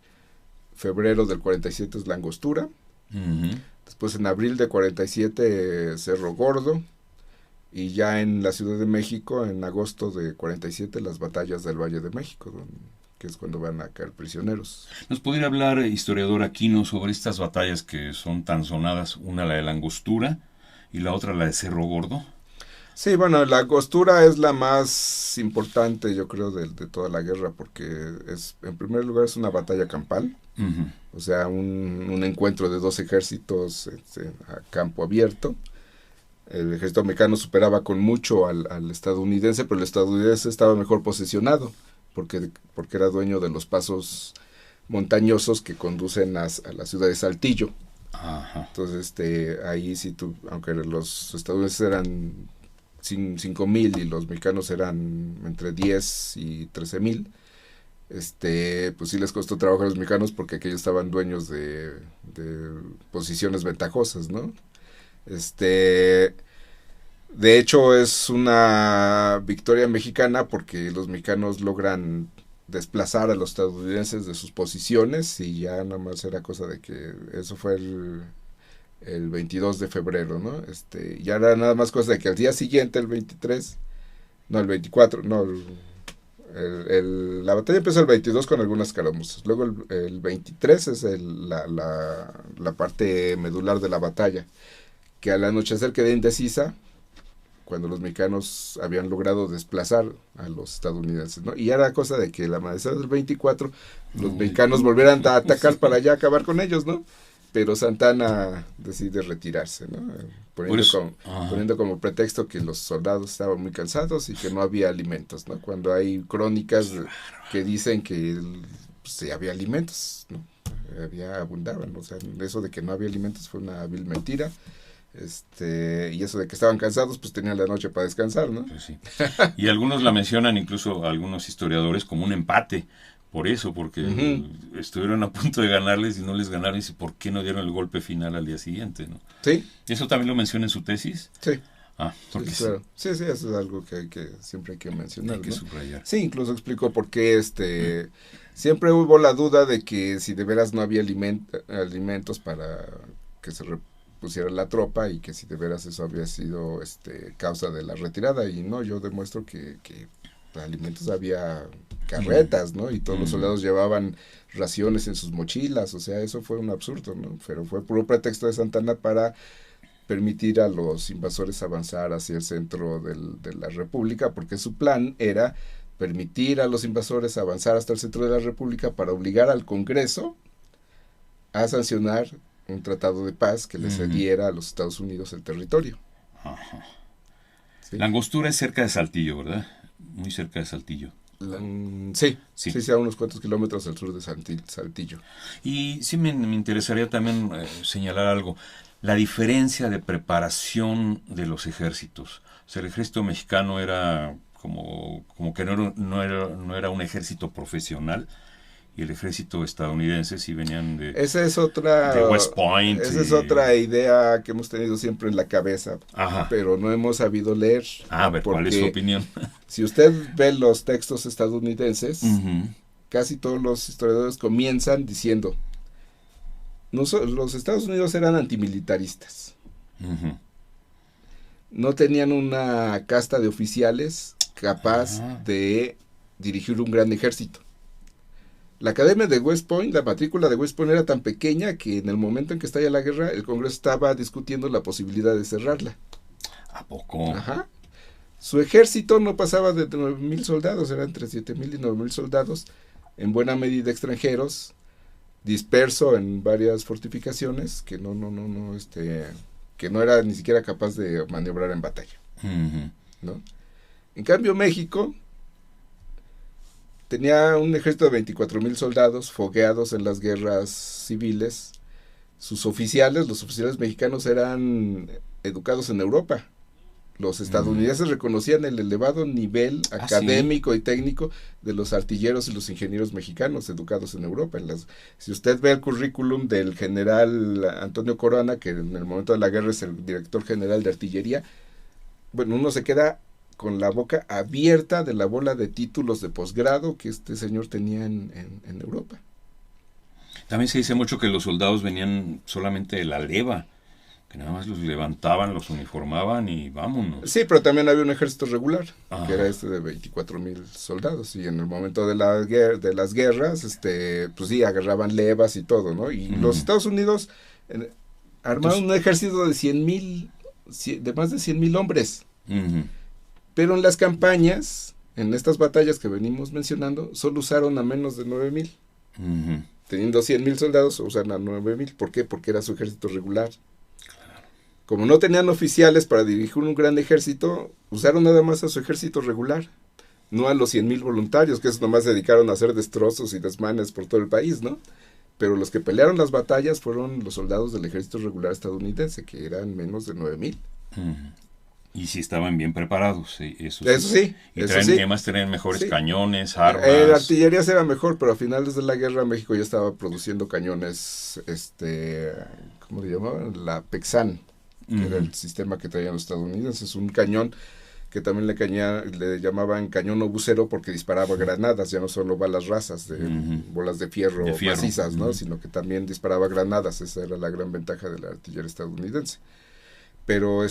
febrero del 47 es la Angostura, después en abril de 47 Cerro Gordo, y ya en la Ciudad de México, en agosto de 47, las batallas del Valle de México, que es cuando van a caer prisioneros. ¿Nos podría hablar, historiador Aquino, sobre estas batallas que son tan sonadas? Una, la de la Angostura, y la otra, la de Cerro Gordo. Sí, bueno, la Angostura es la más importante, yo creo, de toda la guerra, porque en primer lugar es una batalla campal, o sea, un encuentro de dos ejércitos a campo abierto. El ejército americano superaba con mucho al estadounidense, pero el estadounidense estaba mejor posicionado, porque era dueño de los pasos montañosos que conducen a la ciudad de Saltillo. Entonces, ahí sí, aunque los estadounidenses eran 5,000 y los mexicanos eran entre 10 y 13,000, pues sí les costó trabajo a los mexicanos porque aquellos estaban dueños de posiciones ventajosas, ¿no? De hecho es una victoria mexicana porque los mexicanos logran desplazar a los estadounidenses de sus posiciones y ya nada más era cosa de que eso fue el 22 de febrero, ¿no? Ya era nada más cosa de que al día siguiente, el 24, La batalla empieza el 22 con algunas escaramuzas. Luego el 23 es la parte medular de la batalla, que al anochecer queda indecisa cuando los mexicanos habían logrado desplazar a los estadounidenses, ¿no? Y era cosa de que el amanecer del 24 los mexicanos volvieran a atacar para ya acabar con ellos, ¿no? Pero Santana decide retirarse, ¿no? Poniendo como pretexto que los soldados estaban muy cansados y que no había alimentos, ¿no? Cuando hay crónicas que dicen que sí había alimentos, ¿no? Abundaban, o sea, eso de que no había alimentos fue una vil mentira. Y eso de que estaban cansados, pues tenían la noche para descansar, ¿no? Pues sí. Y algunos la mencionan, incluso algunos historiadores, como un empate. Por eso, porque estuvieron a punto de ganarles y no les ganaron. Y ¿por qué no dieron el golpe final al día siguiente, no? Sí. ¿Eso también lo menciona en su tesis? Sí. Porque sí, claro. Sí, eso es algo que siempre hay que mencionar, hay que ¿no? subrayar. Sí, incluso explicó por qué siempre hubo la duda de que si de veras no había alimentos para que se pusiera la tropa y que si de veras eso había sido causa de la retirada. Y no, yo demuestro que alimentos había carretas, ¿no? Y todos los soldados llevaban raciones en sus mochilas, o sea, eso fue un absurdo, ¿no? Pero fue puro pretexto de Santana para permitir a los invasores avanzar hacia el centro de la República, porque su plan era permitir a los invasores avanzar hasta el centro de la República para obligar al Congreso a sancionar un tratado de paz que le cediera a los Estados Unidos el territorio. Ajá. ¿Sí? La Angostura es cerca de Saltillo, ¿verdad? Muy cerca de Saltillo. Sí, a unos cuantos kilómetros al sur de Saltillo. Y sí me interesaría también señalar algo. La diferencia de preparación de los ejércitos. O sea, el ejército mexicano era como que no era un ejército profesional, y el ejército estadounidense sí venían de West Point. Esa es otra idea que hemos tenido siempre en la cabeza. Ajá. Pero no hemos sabido leer. A ver, ¿cuál es su opinión? Si usted ve los textos estadounidenses, casi todos los historiadores comienzan diciendo: los Estados Unidos eran antimilitaristas. No tenían una casta de oficiales capaz de dirigir un gran ejército. La academia de West Point, la matrícula de West Point era tan pequeña que en el momento en que estalla la guerra, el Congreso estaba discutiendo la posibilidad de cerrarla. ¿A poco? Ajá. Su ejército no pasaba de 9,000 soldados, eran entre 7,000 y 9,000 soldados, en buena medida extranjeros, disperso en varias fortificaciones, que que no era ni siquiera capaz de maniobrar en batalla, ¿no? En cambio, México tenía un ejército de 24,000 soldados fogueados en las guerras civiles. Los oficiales mexicanos eran educados en Europa. Los estadounidenses reconocían el elevado nivel académico y técnico de los artilleros y los ingenieros mexicanos educados en Europa. Si usted ve el currículum del general Antonio Corona, que en el momento de la guerra es el director general de artillería, bueno, uno se queda con la boca abierta de la bola de títulos de posgrado que este señor tenía en Europa. También se dice mucho que los soldados venían solamente de la leva, que nada más los levantaban, los uniformaban y vámonos. Sí, pero también había un ejército regular, que era de 24,000 soldados, y en el momento de las guerras, pues sí, agarraban levas y todo, ¿no? Y los Estados Unidos armaron un ejército de 100,000, de más de 100,000 hombres. Pero en las campañas, en estas batallas que venimos mencionando, solo usaron a menos de 9,000. Teniendo 100,000 soldados, usaron a 9,000. ¿Por qué? Porque era su ejército regular. Claro. Como no tenían oficiales para dirigir un gran ejército, usaron nada más a su ejército regular, no a los 100,000 voluntarios, que esos nomás se dedicaron a hacer destrozos y desmanes por todo el país, ¿no? Pero los que pelearon las batallas fueron los soldados del ejército regular estadounidense, que eran menos de 9,000. Y sí estaban bien preparados, eso sí. Y además tenían mejores cañones, armas. La artillería era mejor, pero a finales de la guerra México ya estaba produciendo cañones, ¿cómo le llamaban? La Pexan, que era el sistema que traían los estadounidenses. Un cañón que también le llamaban cañón obucero porque disparaba granadas, ya no solo balas rasas, bolas de fierro macizas, ¿no? Sino que también disparaba granadas. Esa era la gran ventaja de la artillería estadounidense. Pero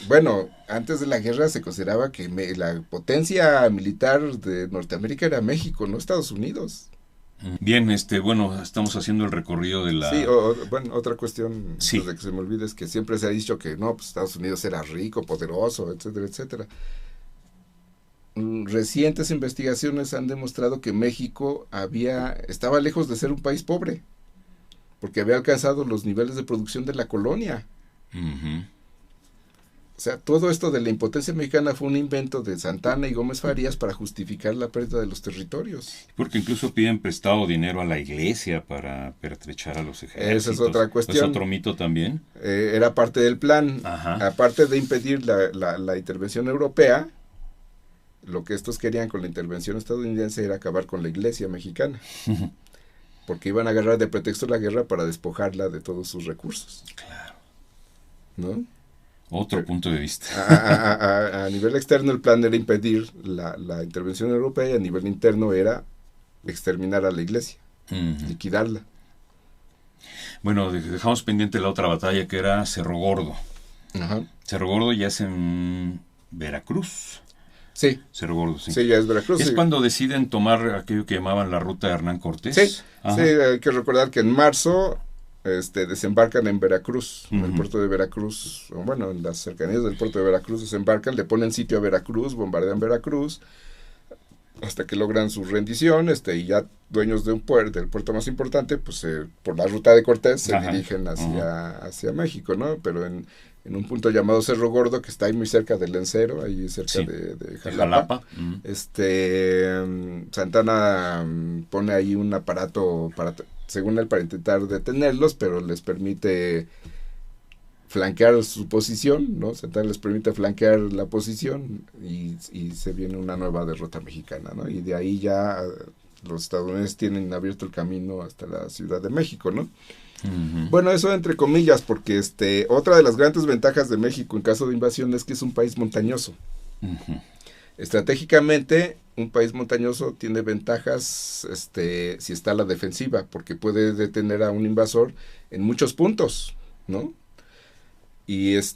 Bueno, antes de la guerra se consideraba que la potencia militar de Norteamérica era México, no Estados Unidos. Bien, bueno, estamos haciendo el recorrido de Sí, la... bueno, otra cuestión, Sí. desde que se me olvide, es que siempre se ha dicho que no, pues Estados Unidos era rico, poderoso, etcétera, etcétera. Recientes investigaciones han demostrado que México estaba lejos de ser un país pobre, porque había alcanzado los niveles de producción de la colonia. Ujú. O sea, todo esto de la impotencia mexicana fue un invento de Santana y Gómez Farías para justificar la pérdida de los territorios. Porque incluso piden prestado dinero a la iglesia para pertrechar a los ejércitos. Esa es otra cuestión. ¿Es otro mito también? Era parte del plan. Ajá. Aparte de impedir la intervención europea, lo que estos querían con la intervención estadounidense era acabar con la iglesia mexicana. Porque iban a agarrar de pretexto la guerra para despojarla de todos sus recursos. Claro. ¿No? Otro punto de vista. A nivel externo el plan era impedir la intervención europea y a nivel interno era exterminar a la iglesia, liquidarla. Bueno, dejamos pendiente la otra batalla que era Cerro Gordo. Ajá. Cerro Gordo ya es en Veracruz. Sí. Cerro Gordo, sí. Sí, ya es Veracruz. Es sí. cuando deciden tomar aquello que llamaban la ruta de Hernán Cortés. Sí, Ajá. sí, hay que recordar que en marzo desembarcan en Veracruz, en el puerto de Veracruz, o bueno, en las cercanías del puerto de Veracruz desembarcan, le ponen sitio a Veracruz, bombardean Veracruz, hasta que logran su rendición, y ya dueños de del puerto más importante, pues por la ruta de Cortés se dirigen hacia México, ¿no? Pero en un punto llamado Cerro Gordo, que está ahí muy cerca del Lencero, ahí cerca de Jalapa, Santana pone ahí un aparato según él, para intentar detenerlos, pero les permite flanquear su posición, ¿no? Santana les permite flanquear la posición y se viene una nueva derrota mexicana, ¿no? Y de ahí ya los estadounidenses tienen abierto el camino hasta la Ciudad de México, ¿no? Bueno, eso entre comillas, porque otra de las grandes ventajas de México en caso de invasión es que es un país montañoso. Estratégicamente, un país montañoso tiene ventajas si está a la defensiva, porque puede detener a un invasor en muchos puntos, ¿no? Y esto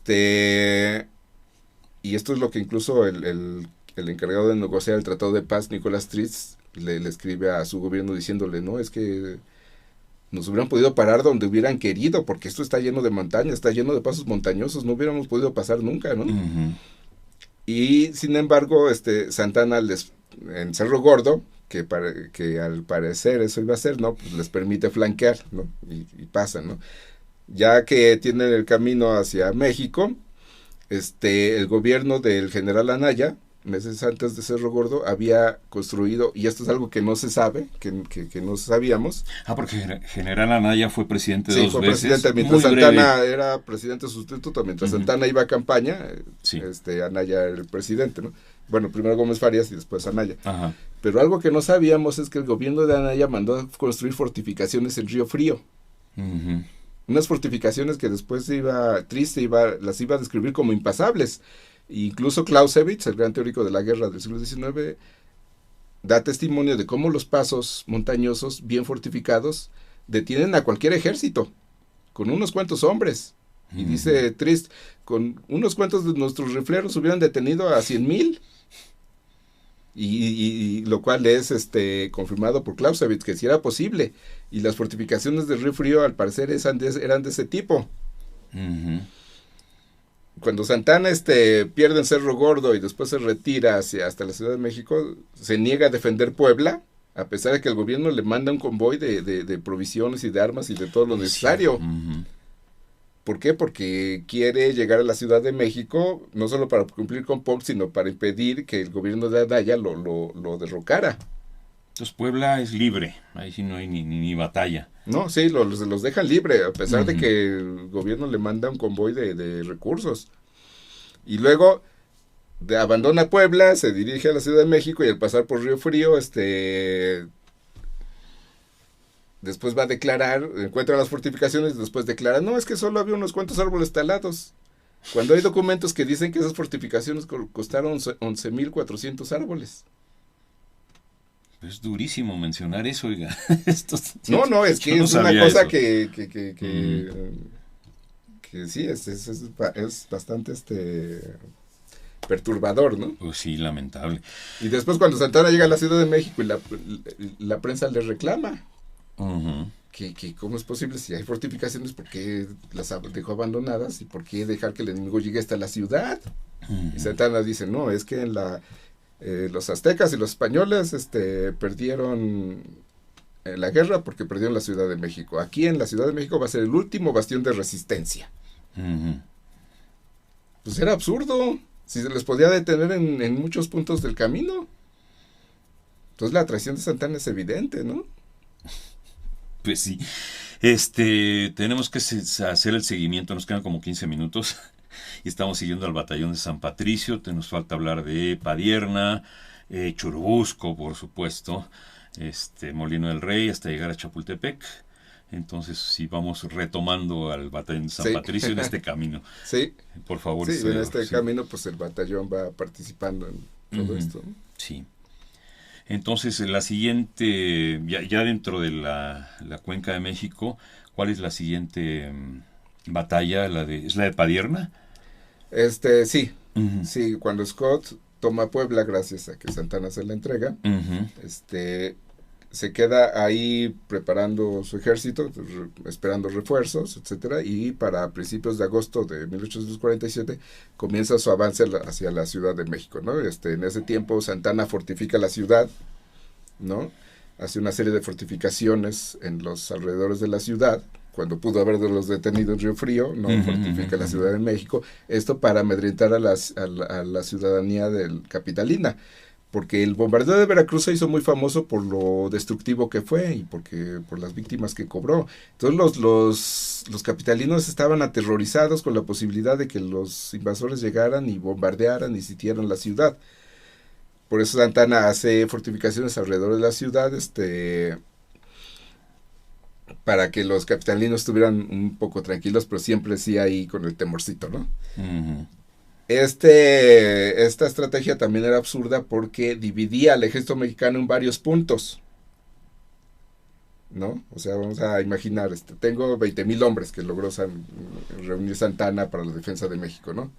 es lo que incluso el encargado de negociar el Tratado de Paz, Nicolás Trist, le escribe a su gobierno diciéndole, no, es que nos hubieran podido parar donde hubieran querido, porque esto está lleno de montañas, está lleno de pasos montañosos, no hubiéramos podido pasar nunca, ¿no? Y sin embargo, Santana en Cerro Gordo, que al parecer eso iba a ser, ¿no? Pues les permite flanquear, ¿no? Y pasan, ¿no? Ya que tienen el camino hacia México, el gobierno del general Anaya, meses antes de Cerro Gordo, había construido, y esto es algo que no se sabe, que no sabíamos. Porque General Anaya fue presidente sí, dos fue veces. Presidente, mientras Santana era presidente sustituto, mientras Santana iba a campaña, sí. Anaya era el presidente, ¿no? Bueno, primero Gómez Farías y después Anaya. Ajá. Pero algo que no sabíamos es que el gobierno de Anaya mandó a construir fortificaciones en Río Frío. Unas fortificaciones que después las iba a describir como impasables. Incluso Clausewitz, el gran teórico de la guerra del siglo XIX, da testimonio de cómo los pasos montañosos bien fortificados detienen a cualquier ejército, con unos cuantos hombres. Y dice Trist, con unos cuantos de nuestros rifleros hubieran detenido a 100,000. Y lo cual es confirmado por Clausewitz, que sí era posible. Y las fortificaciones de Río Frío, al parecer, eran de ese tipo. Cuando Santana pierde en Cerro Gordo y después se retira hasta la Ciudad de México, se niega a defender Puebla, a pesar de que el gobierno le manda un convoy de provisiones y de armas y de todo lo necesario. ¿Por qué? Porque quiere llegar a la Ciudad de México, no solo para cumplir con Polk, sino para impedir que el gobierno de Anaya lo derrocara. Entonces Puebla es libre, ahí sí no hay ni batalla. No, sí, los dejan libre, a pesar de que el gobierno le manda un convoy de recursos. Y luego abandona Puebla, se dirige a la Ciudad de México y al pasar por Río Frío, después va a declarar, encuentra las fortificaciones y después declara, no, es que solo había unos cuantos árboles talados. Cuando hay documentos que dicen que esas fortificaciones costaron 11,400 árboles. Es durísimo mencionar eso, oiga. No, es que es una cosa que que sí, es bastante perturbador, ¿no? Pues sí, lamentable. Y después cuando Santana llega a la Ciudad de México y la prensa le reclama, Ujú. que cómo es posible si hay fortificaciones, ¿por qué las dejó abandonadas y por qué dejar que el enemigo llegue hasta la ciudad? Y Santana dice, no, es que los aztecas y los españoles perdieron la guerra porque perdieron la Ciudad de México. Aquí en la Ciudad de México va a ser el último bastión de resistencia. Ujú. Pues era absurdo, si se les podía detener en muchos puntos del camino. Entonces la traición de Santana es evidente, ¿no? Pues sí. Tenemos que hacer el seguimiento, nos quedan como 15 minutos y estamos siguiendo al batallón de San Patricio. Nos falta hablar de Padierna, Churubusco, por supuesto, Molino del Rey, hasta llegar a Chapultepec. Entonces, sí, vamos retomando al batallón de San Patricio en este camino. Sí. Por favor. Sí, en este camino, pues el batallón va participando en todo esto, ¿no? Sí. Entonces, la siguiente, ya dentro de la Cuenca de México, ¿cuál es la siguiente batalla? ¿Es la de Padierna? Sí. Uh-huh. Sí, cuando Scott toma Puebla, gracias a que Santana se la entrega, uh-huh. Se queda ahí preparando su ejército, esperando refuerzos, etcétera, y para principios de agosto de 1847 comienza su avance hacia la Ciudad de México, ¿no? En ese tiempo Santana fortifica la ciudad, ¿no? Hace una serie de fortificaciones en los alrededores de la ciudad, cuando pudo haberlos detenido en Río Frío, ¿no? Fortifica la Ciudad de México, esto para amedrentar a la ciudadanía capitalina. Porque el bombardeo de Veracruz se hizo muy famoso por lo destructivo que fue y por las víctimas que cobró. Entonces los capitalinos estaban aterrorizados con la posibilidad de que los invasores llegaran y bombardearan y sitiaran la ciudad. Por eso Santana hace fortificaciones alrededor de la ciudad, para que los capitalinos estuvieran un poco tranquilos, pero siempre sí ahí con el temorcito, ¿no? Uh-huh. Esta estrategia también era absurda porque dividía al ejército mexicano en varios puntos, ¿no? O sea, vamos a imaginar, tengo 20,000 hombres que logró reunir Santana para la defensa de México, ¿no?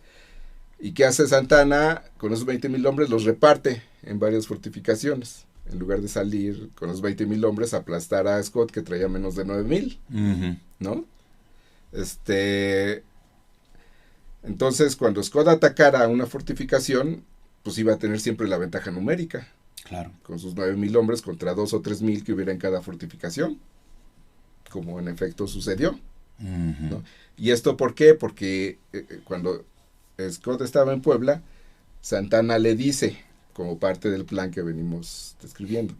¿Y qué hace Santana? Con esos 20,000 hombres los reparte en varias fortificaciones. En lugar de salir con los 20,000 hombres a aplastar a Scott, que traía menos de 9,000, uh-huh. ¿no? Entonces, cuando Scott atacara una fortificación, pues iba a tener siempre la ventaja numérica. Claro. Con sus 9,000 hombres contra 2,000 o 3,000 que hubiera en cada fortificación. Como en efecto sucedió. Uh-huh. ¿No? ¿Y esto por qué? Porque cuando Scott estaba en Puebla, Santana le dice, como parte del plan que venimos describiendo,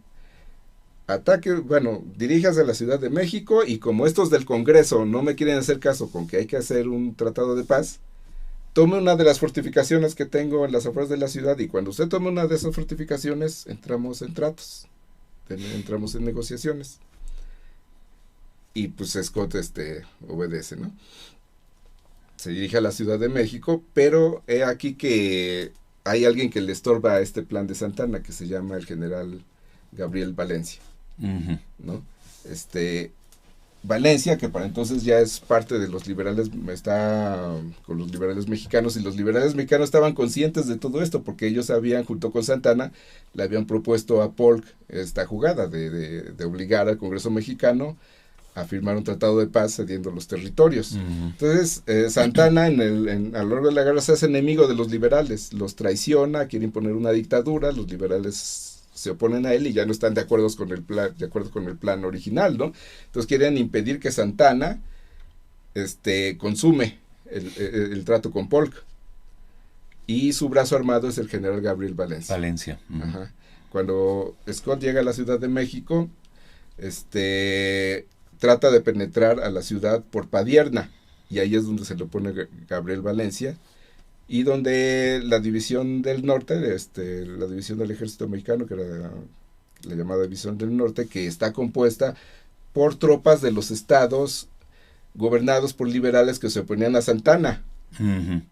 diríjase a la Ciudad de México y como estos del Congreso no me quieren hacer caso con que hay que hacer un tratado de paz, tome una de las fortificaciones que tengo en las afueras de la ciudad y cuando usted tome una de esas fortificaciones entramos en tratos, entramos en negociaciones. Y pues Scott obedece, ¿no? Se dirige a la Ciudad de México, pero he aquí que hay alguien que le estorba a este plan de Santana que se llama el general Gabriel Valencia, uh-huh. ¿no? Valencia, que para entonces ya es parte de los liberales, está con los liberales mexicanos, y los liberales mexicanos estaban conscientes de todo esto, porque ellos habían, junto con Santana, le habían propuesto a Polk esta jugada de obligar al Congreso mexicano a firmar un tratado de paz cediendo los territorios. Uh-huh. Entonces, Santana a lo largo de la guerra se hace enemigo de los liberales, los traiciona, quiere imponer una dictadura, los liberales se oponen a él y ya no están de acuerdo con el plan original, ¿no? Entonces quieren impedir que Santana consume el trato con Polk. Y su brazo armado es el general Gabriel Valencia. Uh-huh. Ajá. Cuando Scott llega a la Ciudad de México, trata de penetrar a la ciudad por Padierna, y ahí es donde se le opone Gabriel Valencia, y donde la división del norte, la división del ejército mexicano, que era la llamada división del norte, que está compuesta por tropas de los estados gobernados por liberales que se oponían a Santana. Uh-huh.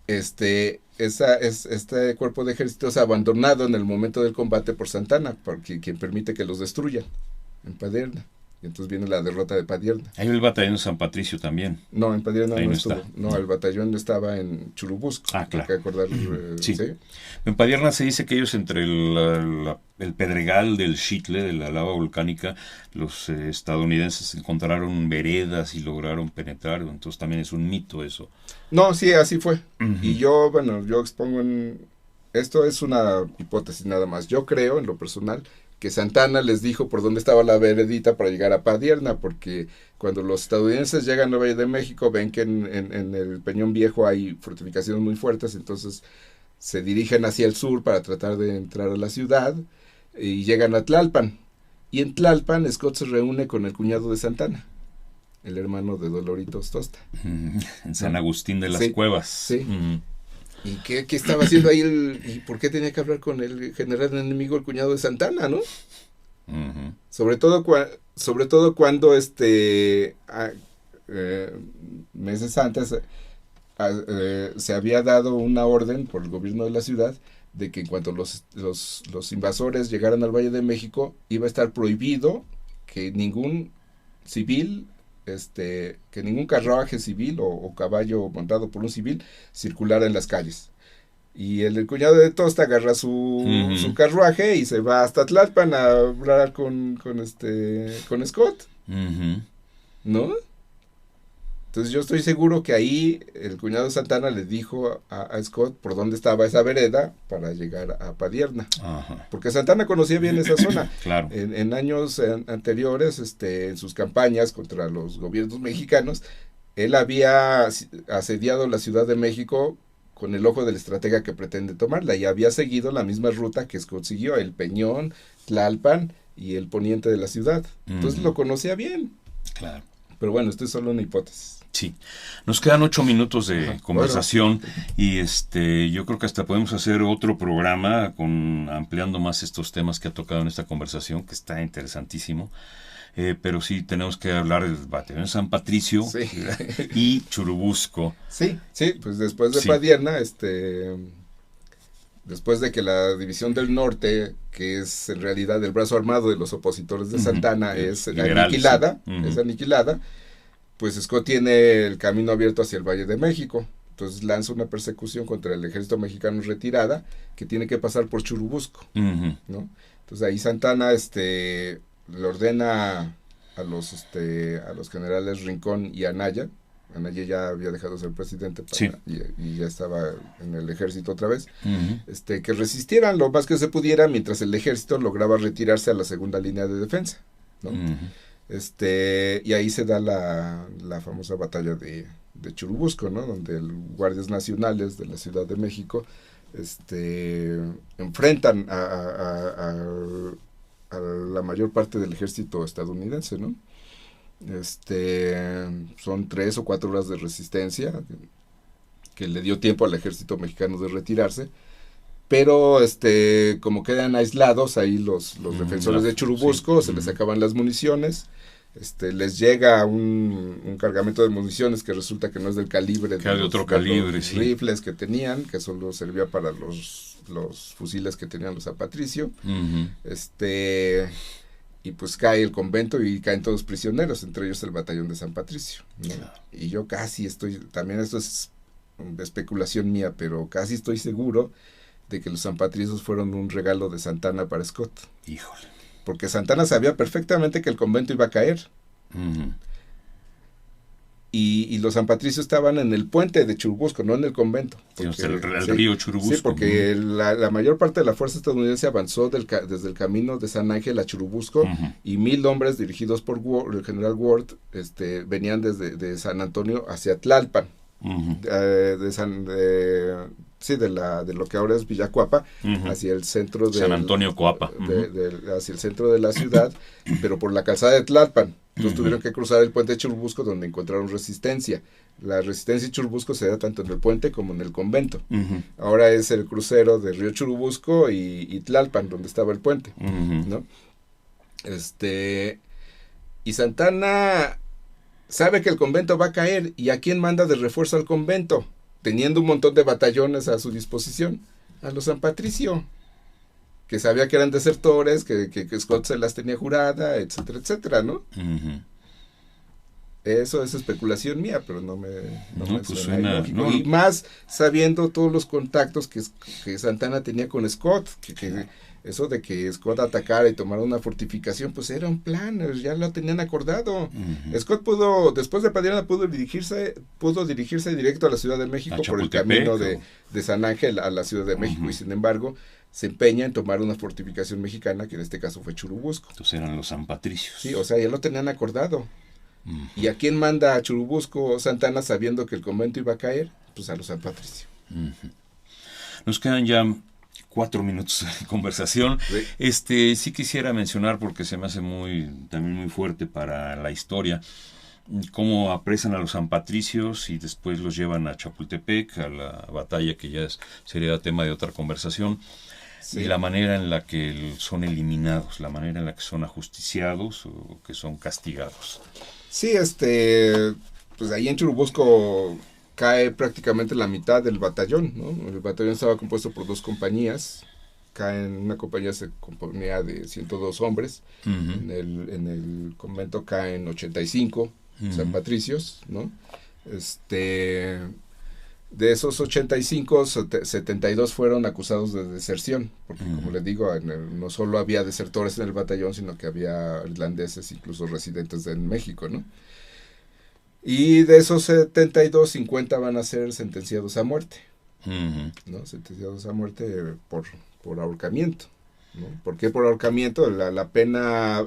Este cuerpo de ejército es abandonado en el momento del combate por Santana, porque quien permite que los destruyan en Padierna. Y entonces viene la derrota de Padierna. Hay el batallón de San Patricio también. No, en Padierna Ahí no no estuvo. está. No, el batallón estaba en Churubusco. Ah, claro. Hay que acordar, Sí. ¿sí? En Padierna se dice que ellos entre el pedregal del Xitle, de la lava volcánica, los estadounidenses encontraron veredas y lograron penetrar. Entonces también es un mito eso. No, sí, así fue. Uh-huh. Y yo, bueno, yo expongo en... Esto es una hipótesis nada más. Yo creo, en lo personal, que Santana les dijo por dónde estaba la veredita para llegar a Padierna, porque cuando los estadounidenses llegan al Valle de México ven que en el Peñón Viejo hay fortificaciones muy fuertes, entonces se dirigen hacia el sur para tratar de entrar a la ciudad y llegan a Tlalpan. Y en Tlalpan Scott se reúne con el cuñado de Santana, el hermano de Doloritos Tosta. En San Agustín de las Sí, Cuevas. sí. Uh-huh. ¿Y qué estaba haciendo ahí? ¿Y por qué tenía que hablar con el general enemigo, el cuñado de Santana, no? Uh-huh. Sobre todo cuando meses antes se había dado una orden por el gobierno de la ciudad de que en cuanto los invasores llegaran al Valle de México iba a estar prohibido que ningún civil, que ningún carruaje civil o caballo montado por un civil circulara en las calles. Y el cuñado de Tosta agarra su carruaje y se va hasta Tlalpan a hablar con Scott, Uh-huh. ¿no? Entonces yo estoy seguro que ahí el cuñado de Santana le dijo a Scott por dónde estaba esa vereda para llegar a Padierna. Uh-huh. Porque Santana conocía bien esa zona. Claro. En años anteriores, en sus campañas contra los gobiernos mexicanos, él había asediado la Ciudad de México con el ojo del estratega que pretende tomarla, y había seguido la misma ruta que Scott siguió, el Peñón, Tlalpan y el poniente de la ciudad. Entonces lo conocía bien. Claro. Pero bueno, esto es solo una hipótesis. Sí, nos quedan 8 minutos de conversación. Bueno. Y yo creo que hasta podemos hacer otro programa ampliando más estos temas que ha tocado en esta conversación, que está interesantísimo. Pero sí tenemos que hablar del batallón de San Patricio, sí, y Churubusco. Sí, pues después de Padierna, después de que la División del Norte, que es en realidad el brazo armado de los opositores de Santana, es aniquilada, pues Scott tiene el camino abierto hacia el Valle de México. Entonces lanza una persecución contra el ejército mexicano en retirada, que tiene que pasar por Churubusco, ¿no? Entonces ahí Santana le ordena a los generales Rincón y Anaya. Anaya ya había dejado de ser presidente y ya estaba en el ejército otra vez, que resistieran lo más que se pudiera mientras el ejército lograba retirarse a la segunda línea de defensa, ¿no? Y ahí se da la famosa batalla de Churubusco, ¿no? Donde guardias nacionales de la Ciudad de México enfrentan a la mayor parte del ejército estadounidense, ¿no? Son 3 o 4 horas de resistencia que le dio tiempo al ejército mexicano de retirarse, pero como quedan aislados ahí los defensores de Churubusco, se les acaban las municiones, les llega un cargamento de municiones que resulta que no es del calibre de otro calibre, los rifles que tenían, que solo servía para los fusiles que tenían los San Patricio. Y pues cae el convento y caen todos prisioneros, entre ellos el batallón de San Patricio, ¿no? Claro. Y yo casi también esto es especulación mía, pero casi estoy seguro de que los San Patricios fueron un regalo de Santana para Scott. Híjole. Porque Santana sabía perfectamente que el convento iba a caer. Y los San Patricios estaban en el puente de Churubusco, no en el convento. Porque, el río Churubusco. Sí, porque la mayor parte de la fuerza estadounidense avanzó desde el camino de San Ángel a Churubusco, y 1,000 hombres dirigidos por el general Ward venían de San Antonio hacia Tlalpan, de lo que ahora es Villacuapa, hacia el centro de San Antonio Coapa, hacia el centro de la ciudad, pero por la calzada de Tlalpan. Entonces tuvieron que cruzar el puente de Churubusco, donde encontraron resistencia. La resistencia de Churubusco se da tanto en el puente como en el convento. Ahora es el crucero de Río Churubusco y Tlalpan, donde estaba el puente, ¿no? Y Santana sabe que el convento va a caer, y ¿a quién manda de refuerzo al convento? Teniendo un montón de batallones a su disposición, a los San Patricio. que sabía que eran desertores, que Scott se las tenía jurada, etcétera, etcétera, ¿no? Ujú. Eso es especulación mía, pero no me pues suena suena, ilógico. no. Y más sabiendo todos los contactos que Santana tenía con Scott, que eso de que Scott atacara y tomara una fortificación, pues era un plan, ya lo tenían acordado. Ujú. Scott pudo, después de Padierna, pudo dirigirse directo a la Ciudad de México por el Chapultepec, camino de San Ángel a la Ciudad de México, Ujú. y sin embargo se empeña en tomar una fortificación mexicana, que en este caso fue Churubusco. Entonces eran los San Patricios. Sí, o sea, ya lo tenían acordado. Ujú. ¿Y a quién manda a Churubusco Santana sabiendo que el convento iba a caer? Pues a los San Patricio. Ujú. Nos quedan ya 4 minutos de conversación. Sí. Sí quisiera mencionar, porque se me hace también muy fuerte para la historia, cómo apresan a los San Patricios y después los llevan a Chapultepec, a la batalla que ya sería tema de otra conversación. Sí. Y la manera en la que son eliminados, la manera en la que son ajusticiados o que son castigados. Sí, pues ahí en Churubusco cae prácticamente la mitad del batallón, ¿no? El batallón estaba compuesto por 2 compañías. Una compañía se componía de 102 hombres. Uh-huh. En el convento caen 85 Uh-huh. San Patricios, ¿no? De esos 85, 72 fueron acusados de deserción, porque Uh-huh. como les digo, no solo había desertores en el batallón, sino que había irlandeses, incluso residentes en México, ¿no? Y de esos 72, 50 van a ser sentenciados a muerte, Uh-huh. ¿no? Sentenciados a muerte por ahorcamiento, ¿no? ¿Por qué por ahorcamiento? La pena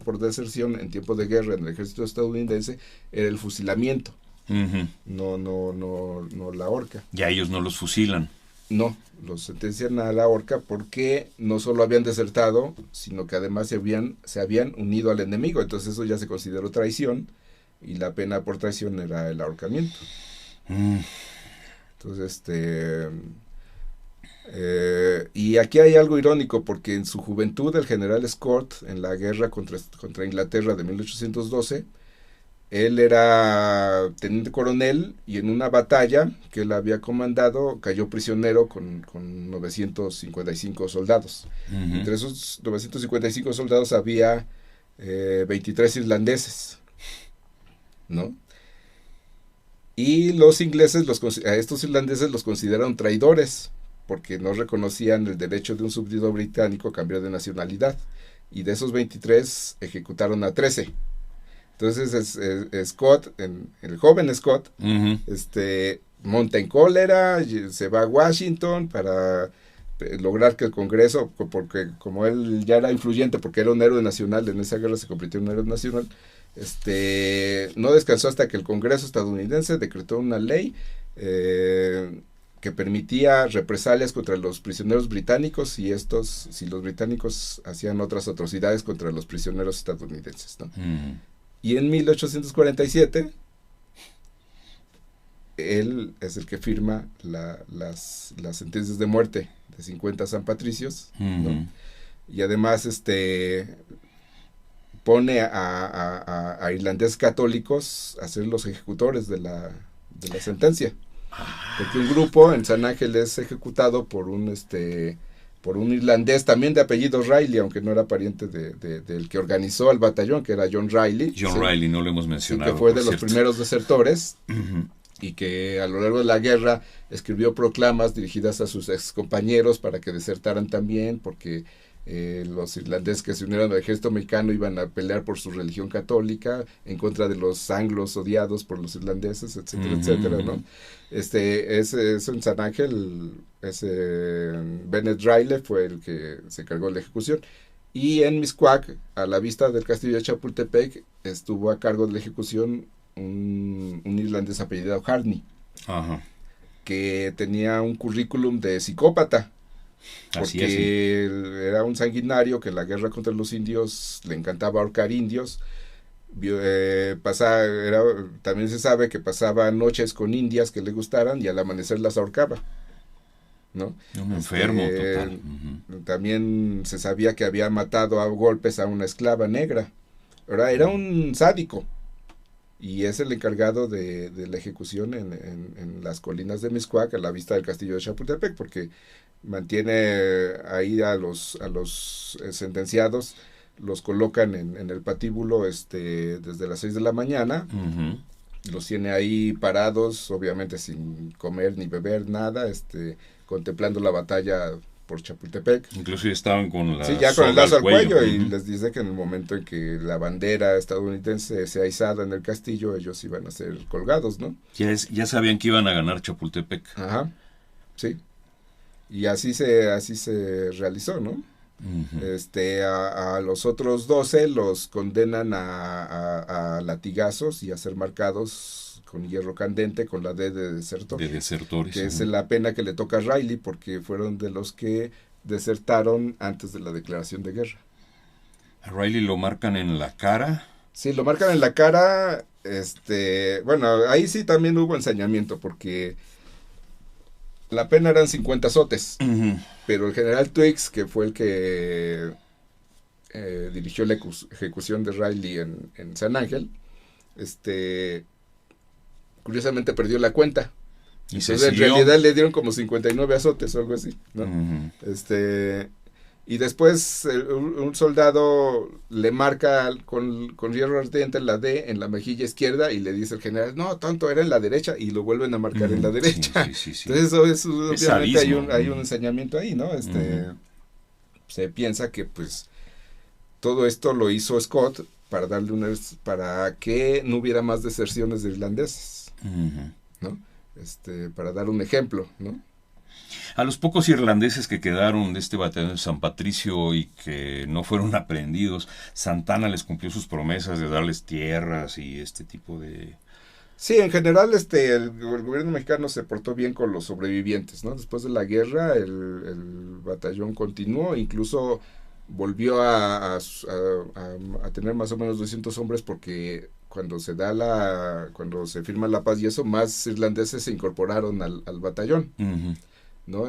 por deserción en tiempo de guerra en el ejército estadounidense era el fusilamiento. Uh-huh. No la horca. Y a ellos no los fusilan. No, los sentencian a la horca porque no solo habían desertado, sino que además se habían unido al enemigo. Entonces eso ya se consideró traición, y la pena por traición era el ahorcamiento. Entonces, y aquí hay algo irónico, porque en su juventud el general Scott, en la guerra contra Inglaterra de 1812, él era teniente coronel, y en una batalla que él había comandado cayó prisionero con 955 soldados. Uh-huh. Entre esos 955 soldados había 23 irlandeses, ¿no? Y los ingleses, a estos irlandeses los consideraron traidores, porque no reconocían el derecho de un súbdito británico a cambiar de nacionalidad. Y de esos 23 ejecutaron a 13. Entonces Scott, el joven Scott, Uh-huh. monta en cólera, se va a Washington para lograr que el Congreso, porque como él ya era influyente, porque era un héroe nacional, en esa guerra se convirtió en un héroe nacional, no descansó hasta que el Congreso estadounidense decretó una ley que permitía represalias contra los prisioneros británicos, si los británicos hacían otras atrocidades contra los prisioneros estadounidenses, ¿no? Uh-huh. Y en 1847 él es el que firma las sentencias de muerte de 50 San Patricios, ¿no? Uh-huh. Y además pone a irlandeses católicos a ser los ejecutores de la sentencia, porque un grupo en San Ángel es ejecutado por un irlandés también de apellido Riley, aunque no era pariente del que organizó el batallón, que era John Riley. John Riley, no lo hemos mencionado. Sí, que fue de los cierto. primeros desertores. Uh-huh. Y que a lo largo de la guerra escribió proclamas dirigidas a sus excompañeros para que desertaran también, porque los irlandeses que se unieron al ejército mexicano iban a pelear por su religión católica en contra de los anglos odiados por los irlandeses, etcétera, Uh-huh. etcétera, ¿no? Eso en San Ángel, Bennett Riley fue el que se cargó de la ejecución. Y en Mixcoac, a la vista del castillo de Chapultepec, estuvo a cargo de la ejecución un irlandés apellidado Harney, Ajá. que tenía un currículum de psicópata, porque era un sanguinario que en la guerra contra los indios le encantaba ahorcar indios. También se sabe que pasaba noches con indias que le gustaran y al amanecer las ahorcaba, ¿no? Un enfermo total. Uh-huh. También se sabía que había matado a golpes a una esclava negra. Ahora, era un sádico. y es el encargado de la ejecución en las colinas de Mixcoac, a la vista del castillo de Chapultepec, porque mantiene ahí a los sentenciados, los colocan en el patíbulo desde las 6 de la mañana, los tiene ahí parados, obviamente sin comer ni beber nada, contemplando la batalla por Chapultepec. Incluso estaban con la sí, ya con el lazo al cuello, y uh-huh. les dice que en el momento en que la bandera estadounidense sea izada en el castillo, ellos iban a ser colgados, ¿no? Ya sabían que iban a ganar Chapultepec. Ajá, sí. Y así se realizó, ¿no? Uh-huh. A los otros 12 los condenan a latigazos y a ser marcados con hierro candente con la D de desertor. De desertores. Que es la pena que le toca a Riley, porque fueron de los que desertaron antes de la declaración de guerra. A Riley lo marcan en la cara. Sí, lo marcan en la cara. Bueno, ahí sí también hubo ensañamiento, porque la pena eran 50 azotes. Uh-huh. Pero el general Twiggs, que fue el que dirigió la ejecución de Riley en San Ángel, curiosamente perdió la cuenta. Y entonces en realidad le dieron como 59 azotes o algo así, ¿no? Uh-huh. Y después un soldado le marca con hierro ardiente la D en la mejilla izquierda y le dice al general, no, tonto, era en la derecha, y lo vuelven a marcar en la derecha. Sí. Entonces eso obviamente sadismo. hay un ensañamiento ahí, ¿no? Se piensa que pues todo esto lo hizo Scott para para que no hubiera más deserciones de irlandeses, Uh-huh. ¿no? Para dar un ejemplo, ¿no? A los pocos irlandeses que quedaron de este batallón de San Patricio y que no fueron aprehendidos, Santana les cumplió sus promesas de darles tierras y este tipo de... Sí, en general el gobierno mexicano se portó bien con los sobrevivientes, ¿no? Después de la guerra el batallón continuó, incluso volvió a tener más o menos 200 hombres, porque cuando cuando se firma la paz y eso, más irlandeses se incorporaron al batallón, Uh-huh. ¿no?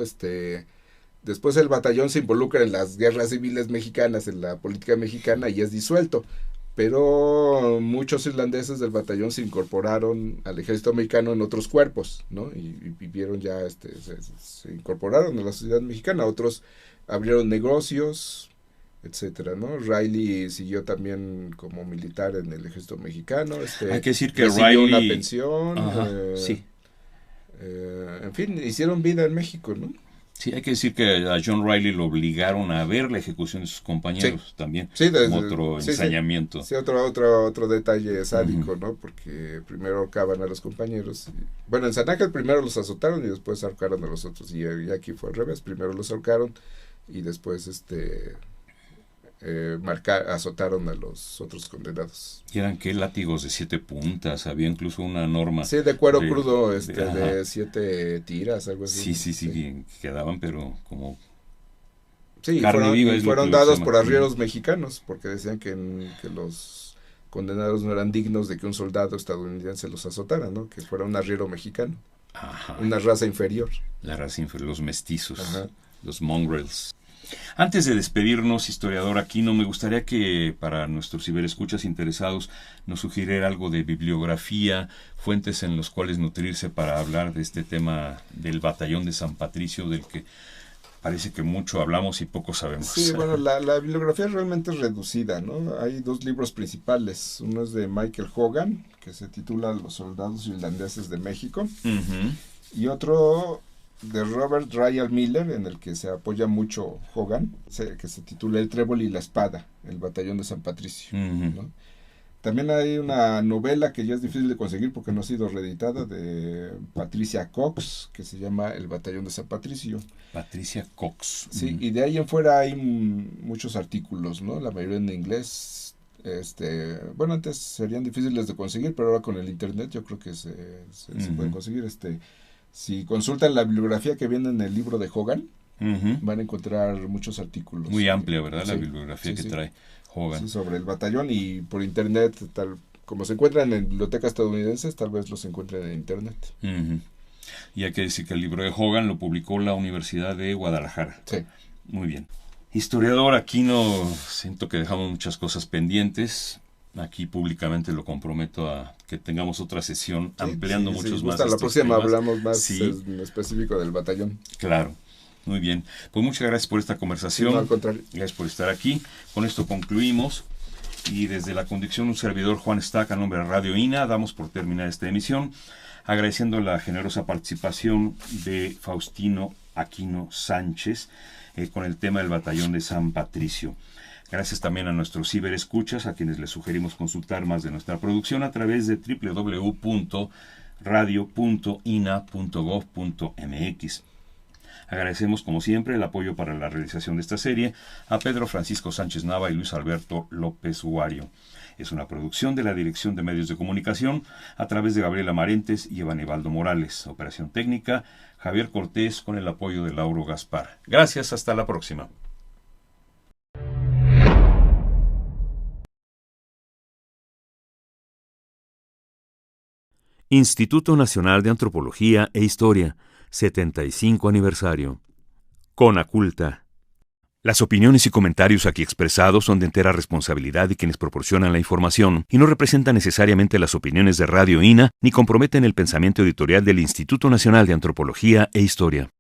Después el batallón se involucra en las guerras civiles mexicanas, en la política mexicana, y es disuelto, pero muchos irlandeses del batallón se incorporaron al ejército mexicano en otros cuerpos, ¿no? Y vivieron ya, se incorporaron a la sociedad mexicana, otros abrieron negocios, etcétera, ¿no? Riley siguió también como militar en el ejército mexicano, hay que decir que recibió Riley... una pensión, sí. En fin, hicieron vida en México, ¿no? Sí, hay que decir que a John Riley lo obligaron a ver la ejecución de sus compañeros, también, como otro ensañamiento. Sí, otro detalle sádico, Uh-huh. ¿no? Porque primero ahorcaban a los compañeros. Bueno, en San Ángel primero los azotaron y después ahorcaron a los otros. Y aquí fue al revés, primero los ahorcaron y después azotaron a los otros condenados. Y eran que látigos de 7 puntas, había incluso una norma. Sí, de cuero crudo, de 7 tiras, algo así. Sí, quedaban, pero como sí, carne viva. Fueron dados por arrieros mexicanos, porque decían que los condenados no eran dignos de que un soldado estadounidense los azotara, ¿no? Que fuera un arriero mexicano. Ajá. Una raza inferior. La raza inferior, los mestizos, Ajá. los mongrels. Antes de despedirnos, historiador Aquino, me gustaría que para nuestros ciberescuchas interesados nos sugiriera algo de bibliografía, fuentes en los cuales nutrirse para hablar de este tema del batallón de San Patricio, del que parece que mucho hablamos y poco sabemos. Sí, bueno, la bibliografía realmente es reducida, ¿no? Hay 2 libros principales. Uno es de Michael Hogan, que se titula Los soldados irlandeses de México, Uh-huh. y otro de Robert Ryan Miller, en el que se apoya mucho Hogan, que se titula El trébol y la espada, el batallón de San Patricio, Uh-huh. ¿no? También hay una novela que ya es difícil de conseguir porque no ha sido reeditada, de Patricia Cox, que se llama El batallón de San Patricio. Patricia Cox. Sí, Uh-huh. y de ahí en fuera hay muchos artículos, ¿no? La mayoría en inglés. Bueno, antes serían difíciles de conseguir, pero ahora con el internet yo creo que se Uh-huh. pueden conseguir. Si consultan la bibliografía que viene en el libro de Hogan, Uh-huh. van a encontrar muchos artículos. Muy amplia, ¿verdad? Sí, La bibliografía que trae Hogan. Sí, sobre el batallón, y por internet, como se encuentran en bibliotecas estadounidenses, tal vez los encuentren en internet. Uh-huh. Y hay que decir que el libro de Hogan lo publicó la Universidad de Guadalajara. Sí. Muy bien. Historiador Aquino, siento que dejamos muchas cosas pendientes. aquí públicamente lo comprometo a que tengamos otra sesión ampliando muchos más la estos próxima temas. hablamos más en específico del batallón. Claro, muy bien. Pues muchas gracias por esta conversación. No, al contrario. Gracias por estar aquí. Con esto concluimos. Y desde la conducción, un servidor, Juan Stack, a nombre de Radio INA, damos por terminada esta emisión, agradeciendo la generosa participación de Faustino Aquino Sánchez con el tema del Batallón de San Patricio. Gracias también a nuestros ciberescuchas, a quienes les sugerimos consultar más de nuestra producción a través de www.radio.ina.gov.mx. Agradecemos, como siempre, el apoyo para la realización de esta serie a Pedro Francisco Sánchez Nava y Luis Alberto López Huario. Es una producción de la Dirección de Medios de Comunicación a través de Gabriela Marentes y Evanibaldo Morales. Operación técnica, Javier Cortés, con el apoyo de Lauro Gaspar. Gracias, hasta la próxima. Instituto Nacional de Antropología e Historia, 75 aniversario. Conaculta. Las opiniones y comentarios aquí expresados son de entera responsabilidad de quienes proporcionan la información y no representan necesariamente las opiniones de Radio INA ni comprometen el pensamiento editorial del Instituto Nacional de Antropología e Historia.